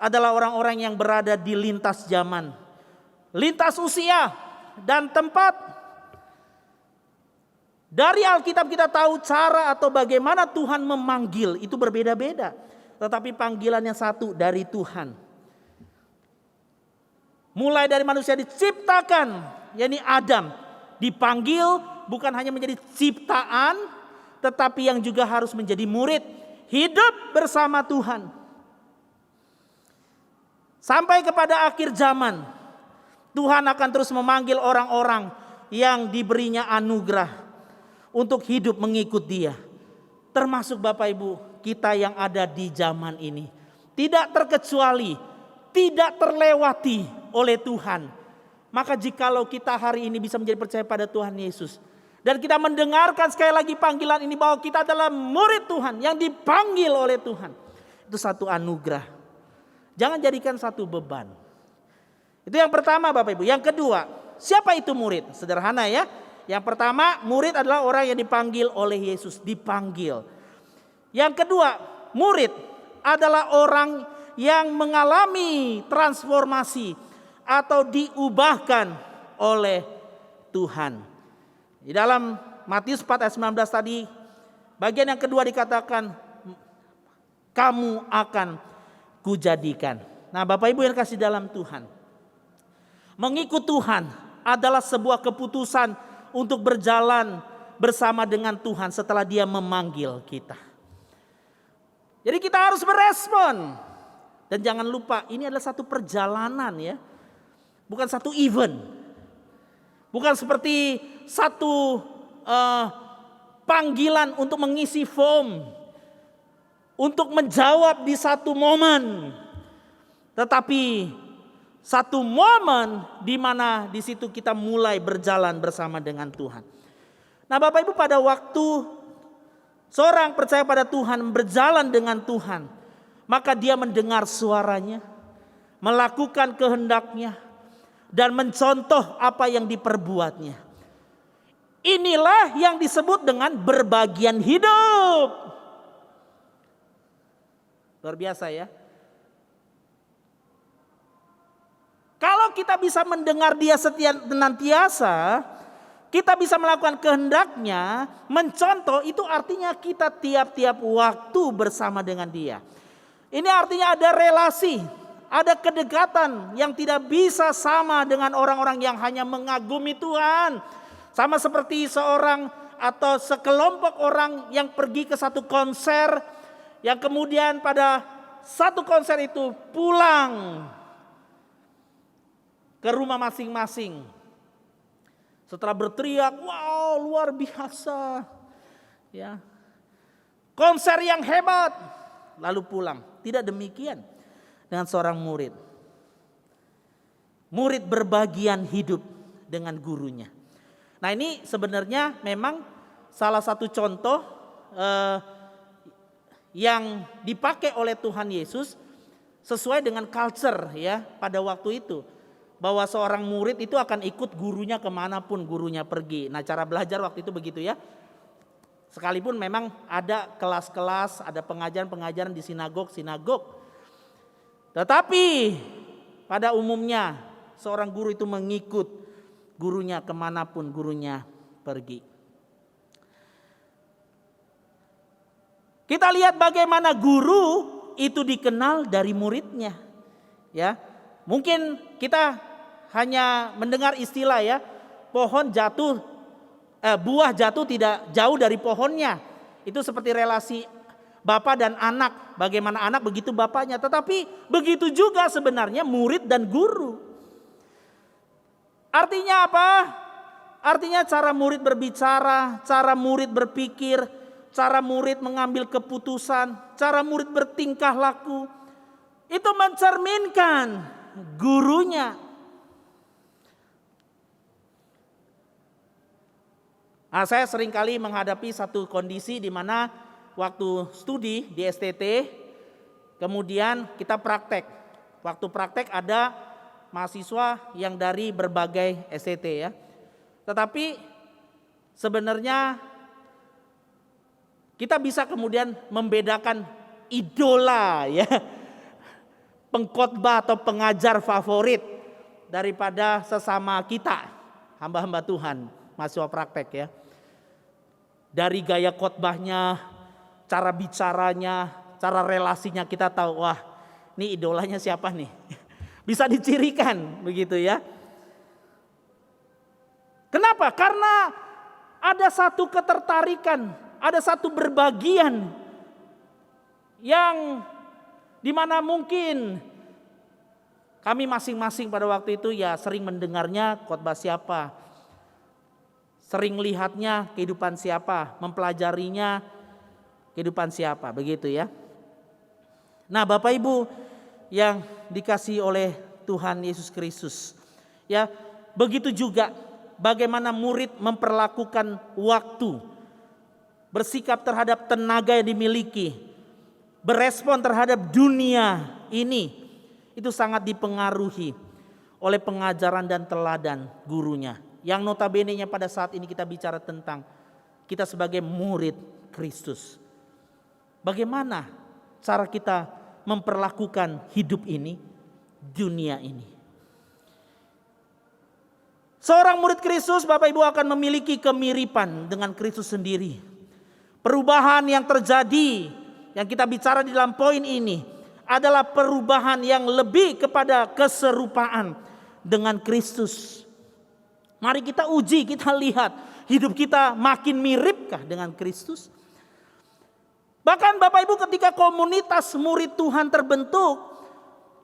[SPEAKER 3] adalah orang-orang yang berada di lintas zaman, lintas usia dan tempat. Dari Alkitab kita tahu cara atau bagaimana Tuhan memanggil itu berbeda-beda. Tetapi panggilan yang satu dari Tuhan. Mulai dari manusia diciptakan, yakni Adam, dipanggil bukan hanya menjadi ciptaan, tetapi yang juga harus menjadi murid, hidup bersama Tuhan. Sampai kepada akhir zaman, Tuhan akan terus memanggil orang-orang yang diberinya anugerah untuk hidup mengikut Dia. Termasuk Bapak Ibu kita yang ada di zaman ini. Tidak terkecuali, tidak terlewati oleh Tuhan. Maka jikalau kita hari ini bisa menjadi percaya pada Tuhan Yesus, dan kita mendengarkan sekali lagi panggilan ini bahwa kita adalah murid Tuhan yang dipanggil oleh Tuhan, itu satu anugerah. Jangan jadikan satu beban. Itu yang pertama Bapak Ibu. Yang kedua, siapa itu murid? Sederhana ya. Yang pertama, murid adalah orang yang dipanggil oleh Yesus, dipanggil. Yang kedua, murid adalah orang yang mengalami transformasi atau diubahkan oleh Tuhan. Di dalam Matius 4 ayat 19 tadi, bagian yang kedua dikatakan, kamu akan kujadikan. Nah Bapak Ibu yang kasih dalam Tuhan, mengikut Tuhan adalah sebuah keputusan untuk berjalan bersama dengan Tuhan setelah Dia memanggil kita. Jadi kita harus berespon. Dan jangan lupa ini adalah satu perjalanan ya. Bukan satu event. Bukan seperti satu panggilan untuk mengisi form. Untuk menjawab di satu momen. Tetapi satu momen di mana di situ kita mulai berjalan bersama dengan Tuhan. Nah Bapak Ibu, pada waktu seorang percaya pada Tuhan berjalan dengan Tuhan, maka dia mendengar suaranya, melakukan kehendaknya, dan mencontoh apa yang diperbuatnya. Inilah yang disebut dengan berbagian hidup. Luar biasa ya. Kalau kita bisa mendengar Dia senantiasa, kita bisa melakukan kehendaknya, mencontoh, itu artinya kita tiap-tiap waktu bersama dengan Dia. Ini artinya ada relasi, ada kedekatan yang tidak bisa sama dengan orang-orang yang hanya mengagumi Tuhan. Sama seperti seorang atau sekelompok orang yang pergi ke satu konser, yang kemudian pada satu konser itu pulang ke rumah masing-masing. Setelah berteriak, wow luar biasa. Ya. Konser yang hebat. Lalu pulang. Tidak demikian dengan seorang murid. Murid berbagian hidup dengan gurunya. Nah ini sebenarnya memang salah satu contoh yang dipakai oleh Tuhan Yesus sesuai dengan culture ya pada waktu itu. Bahwa seorang murid itu akan ikut gurunya kemanapun gurunya pergi. Nah, cara belajar waktu itu begitu ya. Sekalipun memang ada kelas-kelas, ada pengajaran-pengajaran di sinagog. Tetapi pada umumnya seorang guru itu mengikut gurunya kemanapun gurunya pergi. Kita lihat bagaimana guru itu dikenal dari muridnya. Ya, mungkin kita hanya mendengar istilah ya, buah jatuh tidak jauh dari pohonnya. Itu seperti relasi bapak dan anak. Bagaimana anak begitu bapaknya. Tetapi begitu juga sebenarnya murid dan guru. Artinya apa? Artinya cara murid berbicara, cara murid berpikir, cara murid mengambil keputusan, cara murid bertingkah laku. Itu mencerminkan gurunya. Nah, saya seringkali menghadapi satu kondisi di mana waktu studi di STT, kemudian kita praktek. Waktu praktek ada mahasiswa yang dari berbagai STT ya. Tetapi sebenarnya kita bisa kemudian membedakan idola ya, pengkhotbah atau pengajar favorit daripada sesama kita, hamba-hamba Tuhan, mahasiswa praktek ya. Dari gaya khotbahnya, cara bicaranya, cara relasinya kita tahu, wah ini idolanya siapa nih. Bisa dicirikan begitu ya. Kenapa? Karena ada satu ketertarikan, ada satu berbagian yang dimana mungkin kami masing-masing pada waktu itu ya sering mendengarnya khotbah siapa. Sering lihatnya kehidupan siapa, mempelajarinya kehidupan siapa, begitu ya. Nah, Bapak Ibu yang dikasihi oleh Tuhan Yesus Kristus, ya, begitu juga bagaimana murid memperlakukan waktu, bersikap terhadap tenaga yang dimiliki, berespon terhadap dunia ini, itu sangat dipengaruhi oleh pengajaran dan teladan gurunya. Yang notabene-nya pada saat ini kita bicara tentang kita sebagai murid Kristus. Bagaimana cara kita memperlakukan hidup ini, dunia ini. Seorang murid Kristus, Bapak Ibu, akan memiliki kemiripan dengan Kristus sendiri. Perubahan yang terjadi, yang kita bicara di dalam poin ini, adalah perubahan yang lebih kepada keserupaan dengan Kristus. Mari kita uji, kita lihat hidup kita makin miripkah dengan Kristus. Bahkan Bapak Ibu ketika komunitas murid Tuhan terbentuk,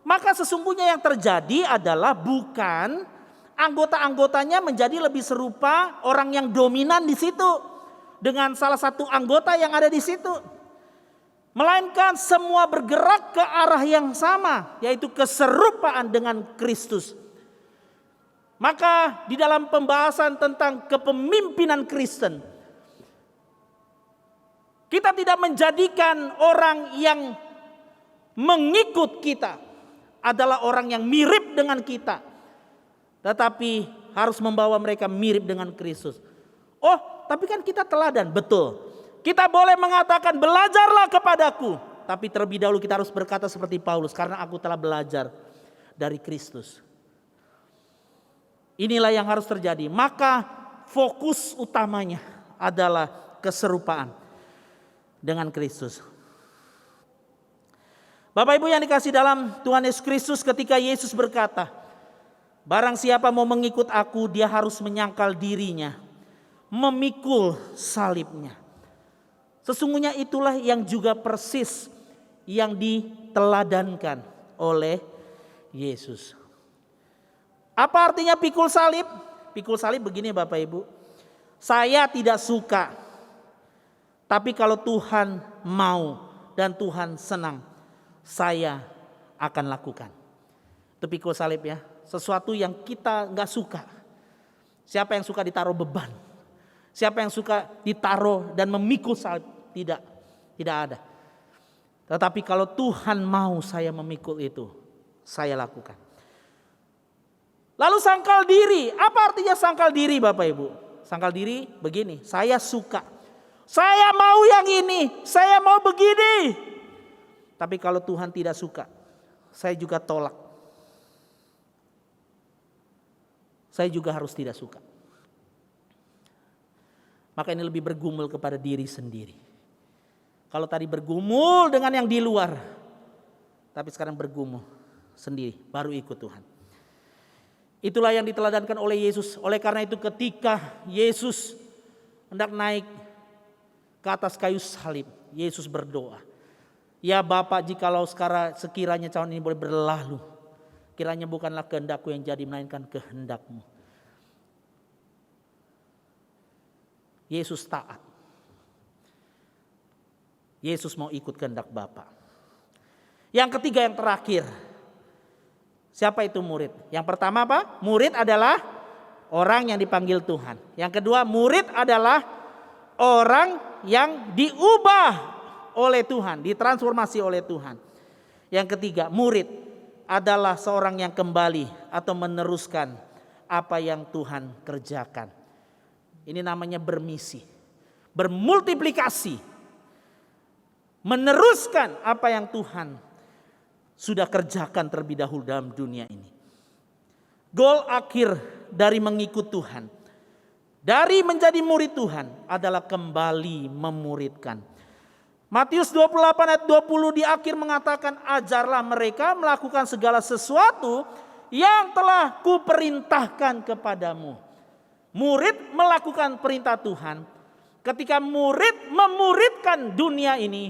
[SPEAKER 3] maka sesungguhnya yang terjadi adalah bukan anggota-anggotanya menjadi lebih serupa orang yang dominan di situ dengan salah satu anggota yang ada di situ. Melainkan semua bergerak ke arah yang sama, yaitu keserupaan dengan Kristus. Maka di dalam pembahasan tentang kepemimpinan Kristen, kita tidak menjadikan orang yang mengikut kita adalah orang yang mirip dengan kita, tetapi harus membawa mereka mirip dengan Kristus. Oh, tapi kan kita teladan, betul. Kita boleh mengatakan belajarlah kepadaku, tapi terlebih dahulu kita harus berkata seperti Paulus, karena aku telah belajar dari Kristus. Inilah yang harus terjadi. Maka fokus utamanya adalah keserupaan dengan Kristus. Bapak Ibu yang dikasihi dalam Tuhan Yesus Kristus, ketika Yesus berkata, barang siapa mau mengikut aku, dia harus menyangkal dirinya, memikul salibnya. Sesungguhnya itulah yang juga persis yang diteladankan oleh Yesus. Apa artinya pikul salib? Pikul salib begini Bapak Ibu. Saya tidak suka, tapi kalau Tuhan mau dan Tuhan senang, saya akan lakukan. Itu pikul salib ya. Sesuatu yang kita gak suka. Siapa yang suka ditaruh beban? Siapa yang suka ditaruh dan memikul salib? Tidak ada. Tetapi kalau Tuhan mau saya memikul itu, saya lakukan. Lalu sangkal diri, apa artinya sangkal diri Bapak Ibu? Sangkal diri begini, saya suka. Saya mau yang ini, saya mau begini. Tapi kalau Tuhan tidak suka, saya juga tolak. Saya juga harus tidak suka. Maka ini lebih bergumul kepada diri sendiri. Kalau tadi bergumul dengan yang di luar, tapi sekarang bergumul sendiri, baru ikut Tuhan. Itulah yang diteladankan oleh Yesus. Oleh karena itu ketika Yesus hendak naik ke atas kayu salib, Yesus berdoa, ya Bapa, jikalau sekarang sekiranya cawan ini boleh berlalu, kiranya bukanlah kehendakku yang jadi, melainkan kehendak-Mu. Yesus taat. Yesus mau ikut kehendak Bapa. Yang ketiga, yang terakhir, siapa itu murid? Yang pertama apa? Murid adalah orang yang dipanggil Tuhan. Yang kedua, murid adalah orang yang diubah oleh Tuhan, ditransformasi oleh Tuhan. Yang ketiga, murid adalah seorang yang kembali atau meneruskan apa yang Tuhan kerjakan. Ini namanya bermisi, bermultiplikasi, meneruskan apa yang Tuhan sudah kerjakan terlebih dahulu dalam dunia ini. Goal akhir dari mengikut Tuhan, dari menjadi murid Tuhan adalah kembali memuridkan. Matius 28 ayat 20 di akhir mengatakan, ajarlah mereka melakukan segala sesuatu yang telah kuperintahkan kepadamu. Murid melakukan perintah Tuhan. Ketika murid memuridkan dunia ini,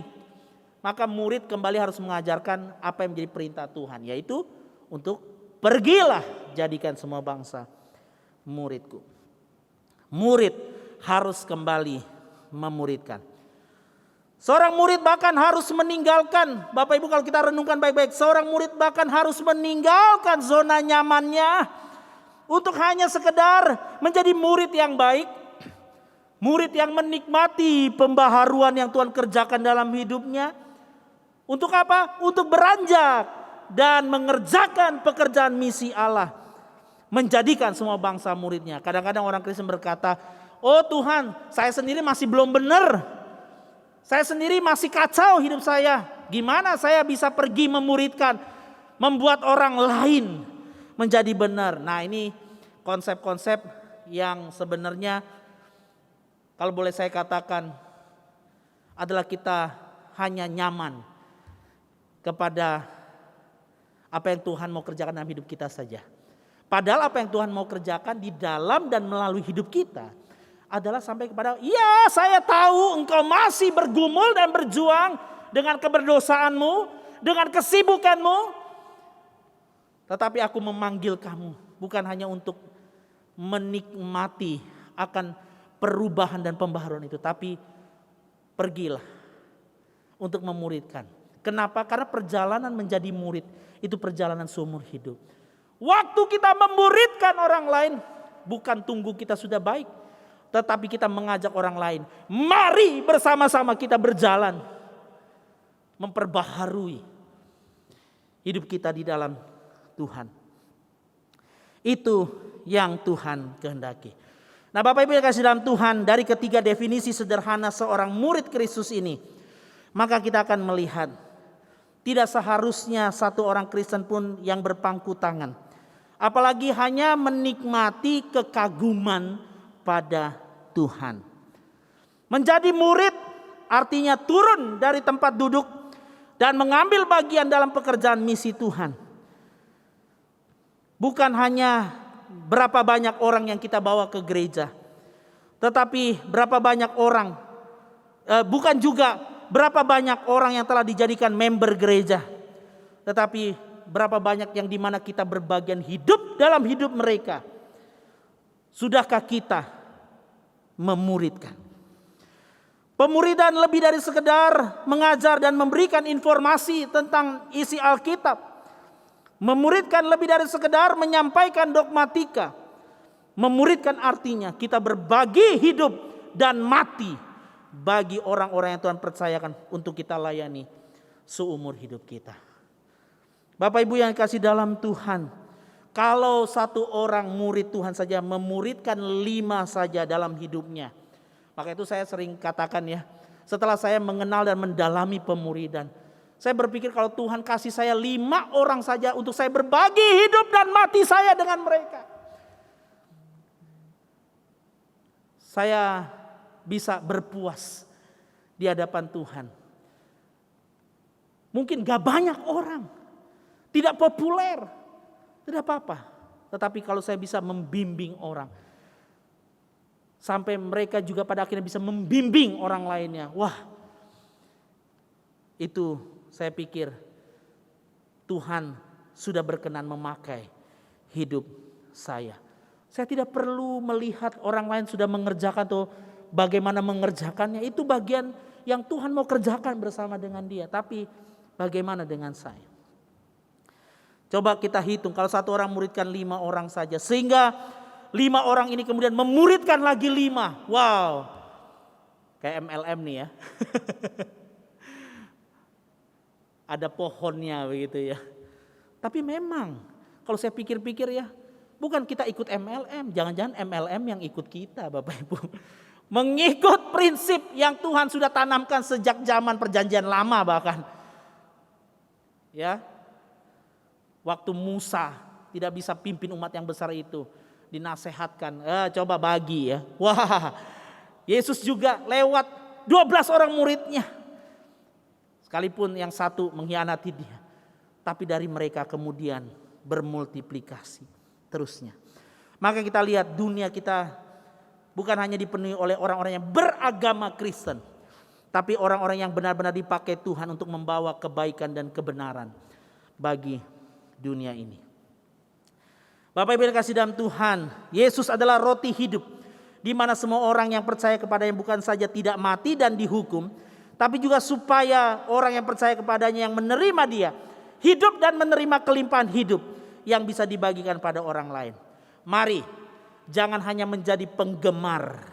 [SPEAKER 3] maka murid kembali harus mengajarkan apa yang menjadi perintah Tuhan, yaitu untuk pergilah jadikan semua bangsa muridku. Murid harus kembali memuridkan. Seorang murid bahkan harus meninggalkan, Bapak Ibu kalau kita renungkan baik-baik, seorang murid bahkan harus meninggalkan zona nyamannya untuk hanya sekedar menjadi murid yang baik, murid yang menikmati pembaharuan yang Tuhan kerjakan dalam hidupnya. Untuk apa? Untuk beranjak dan mengerjakan pekerjaan misi Allah, menjadikan semua bangsa muridnya. Kadang-kadang orang Kristen berkata, oh Tuhan, saya sendiri masih belum benar, saya sendiri masih kacau hidup saya. Gimana saya bisa pergi memuridkan, membuat orang lain menjadi benar. Nah, ini konsep-konsep yang sebenarnya kalau boleh saya katakan adalah kita hanya nyaman kepada apa yang Tuhan mau kerjakan dalam hidup kita saja. Padahal apa yang Tuhan mau kerjakan di dalam dan melalui hidup kita adalah sampai kepada, ya saya tahu engkau masih bergumul dan berjuang dengan keberdosaanmu, dengan kesibukanmu. Tetapi aku memanggil kamu bukan hanya untuk menikmati akan perubahan dan pembaharuan itu, tapi pergilah untuk memuridkan. Kenapa? Karena perjalanan menjadi murid itu perjalanan seumur hidup. Waktu kita memuridkan orang lain, bukan tunggu kita sudah baik, tetapi kita mengajak orang lain, mari bersama-sama kita berjalan, memperbaharui hidup kita di dalam Tuhan. Itu yang Tuhan kehendaki. Nah Bapak Ibu yang kasih dalam Tuhan, dari ketiga definisi sederhana seorang murid Kristus ini, maka kita akan melihat tidak seharusnya satu orang Kristen pun yang berpangku tangan, apalagi hanya menikmati kekaguman pada Tuhan. Menjadi murid artinya turun dari tempat duduk dan mengambil bagian dalam pekerjaan misi Tuhan. Bukan hanya berapa banyak orang yang kita bawa ke gereja, tetapi berapa banyak orang, bukan juga berapa banyak orang yang telah dijadikan member gereja, tetapi berapa banyak yang dimana kita berbagian hidup dalam hidup mereka. Sudahkah kita memuridkan? Pemuridan lebih dari sekedar mengajar dan memberikan informasi tentang isi Alkitab. Memuridkan lebih dari sekedar menyampaikan dogmatika. Memuridkan artinya kita berbagi hidup dan mati bagi orang-orang yang Tuhan percayakan untuk kita layani. seumur hidup kita. Bapak Ibu yang kasih dalam Tuhan, kalau satu orang murid Tuhan saja memuridkan 5 saja dalam hidupnya. Maka itu saya sering katakan ya, setelah saya mengenal dan mendalami pemuridan, saya berpikir kalau Tuhan kasih saya 5 orang saja untuk saya berbagi hidup dan mati saya dengan mereka, saya bisa berpuas di hadapan Tuhan. Mungkin gak banyak orang, tidak populer, tidak apa-apa. Tetapi kalau saya bisa membimbing orang, sampai mereka juga pada akhirnya bisa membimbing orang lainnya, wah, itu saya pikir Tuhan sudah berkenan memakai hidup saya. Saya tidak perlu melihat orang lain sudah mengerjakan atau bagaimana mengerjakannya. Itu bagian yang Tuhan mau kerjakan bersama dengan dia. Tapi bagaimana dengan saya? Coba kita hitung, kalau satu orang muridkan 5 orang saja, sehingga 5 orang ini kemudian memuridkan lagi 5. Wow, kayak MLM nih ya. Ada pohonnya begitu ya. Tapi memang kalau saya pikir-pikir ya, bukan kita ikut MLM, jangan-jangan MLM yang ikut kita Bapak Ibu. Mengikut prinsip yang Tuhan sudah tanamkan sejak zaman perjanjian lama bahkan. Ya. Waktu Musa tidak bisa pimpin umat yang besar itu, dinasehatkan, coba bagi ya. Wah, Yesus juga lewat 12 orang muridnya. Sekalipun yang satu mengkhianati dia, tapi dari mereka kemudian bermultiplikasi terusnya. Maka kita lihat dunia kita bukan hanya dipenuhi oleh orang-orang yang beragama Kristen, tapi orang-orang yang benar-benar dipakai Tuhan untuk membawa kebaikan dan kebenaran bagi dunia ini. Bapak Ibu yang kasih dalam Tuhan, Yesus adalah roti hidup, di mana semua orang yang percaya kepadanya bukan saja tidak mati dan dihukum, tapi juga supaya orang yang percaya kepadanya yang menerima dia hidup dan menerima kelimpahan hidup yang bisa dibagikan pada orang lain. Mari jangan hanya menjadi penggemar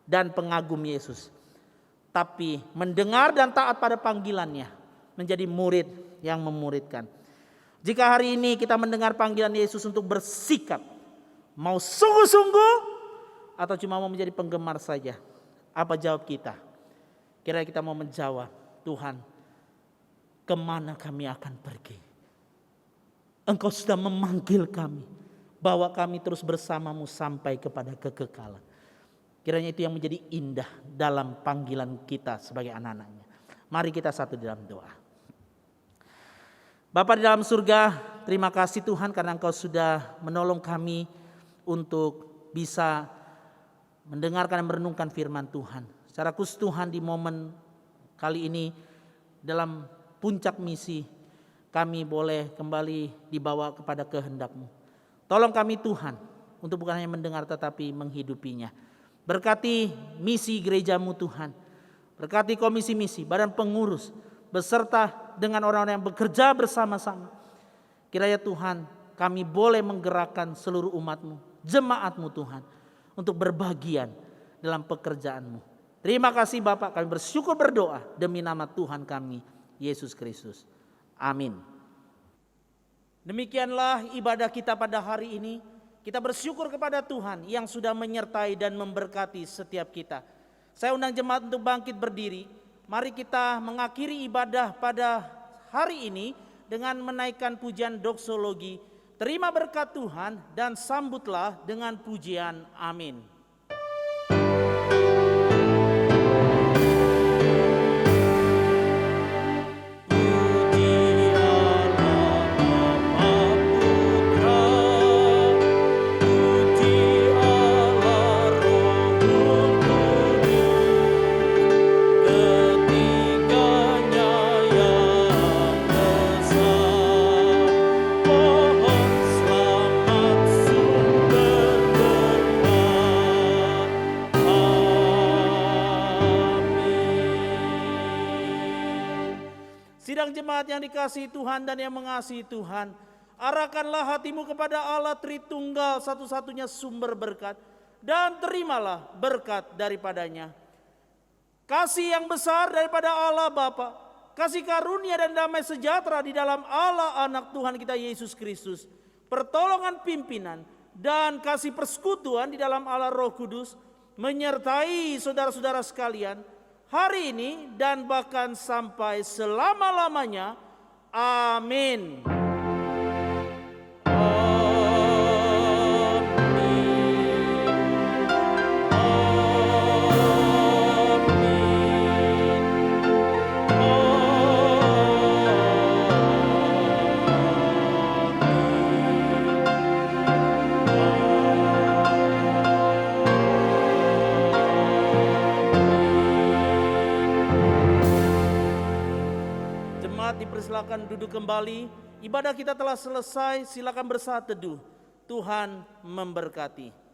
[SPEAKER 3] dan pengagum Yesus, tapi mendengar dan taat pada panggilannya, menjadi murid yang memuridkan. Jika hari ini kita mendengar panggilan Yesus untuk bersikap, mau sungguh-sungguh atau cuma mau menjadi penggemar saja, apa jawab kita? Kira kita mau menjawab, Tuhan, kemana kami akan pergi? Engkau sudah memanggil kami, bawa kami terus bersamamu sampai kepada kekekalan. Kiranya itu yang menjadi indah dalam panggilan kita sebagai anak-anaknya. Mari kita satu dalam doa. Bapa di dalam surga, terima kasih Tuhan karena Engkau sudah menolong kami untuk bisa mendengarkan dan merenungkan firman Tuhan. Secara khusus Tuhan di momen kali ini dalam puncak misi, kami boleh kembali dibawa kepada kehendak-Mu. Tolong kami Tuhan untuk bukan hanya mendengar tetapi menghidupinya. Berkati misi gereja-Mu Tuhan. Berkati komisi misi, badan pengurus, beserta dengan orang-orang yang bekerja bersama-sama. Kiranya Tuhan kami boleh menggerakkan seluruh umat-Mu, jemaat-Mu Tuhan, untuk berbagian dalam pekerjaan-Mu. Terima kasih Bapak, kami bersyukur berdoa demi nama Tuhan kami, Yesus Kristus. Amin. Demikianlah ibadah kita pada hari ini. Kita bersyukur kepada Tuhan yang sudah menyertai dan memberkati setiap kita. Saya undang jemaat untuk bangkit berdiri. Mari kita mengakhiri ibadah pada hari ini dengan menaikkan pujian doksologi. Terima berkat Tuhan dan sambutlah dengan pujian amin. Sidang jemaat yang dikasihi Tuhan dan yang mengasihi Tuhan, arahkanlah hatimu kepada Allah Tritunggal, satu-satunya sumber berkat, dan terimalah berkat daripadanya. Kasih yang besar daripada Allah Bapa, kasih karunia dan damai sejahtera di dalam Allah anak Tuhan kita Yesus Kristus, pertolongan pimpinan, dan kasih persekutuan di dalam Allah Roh Kudus menyertai saudara-saudara sekalian hari ini dan bahkan sampai selama-lamanya. Amin. Dipersilakan duduk kembali. Ibadah kita telah selesai. Silakan bersaat teduh. Tuhan memberkati.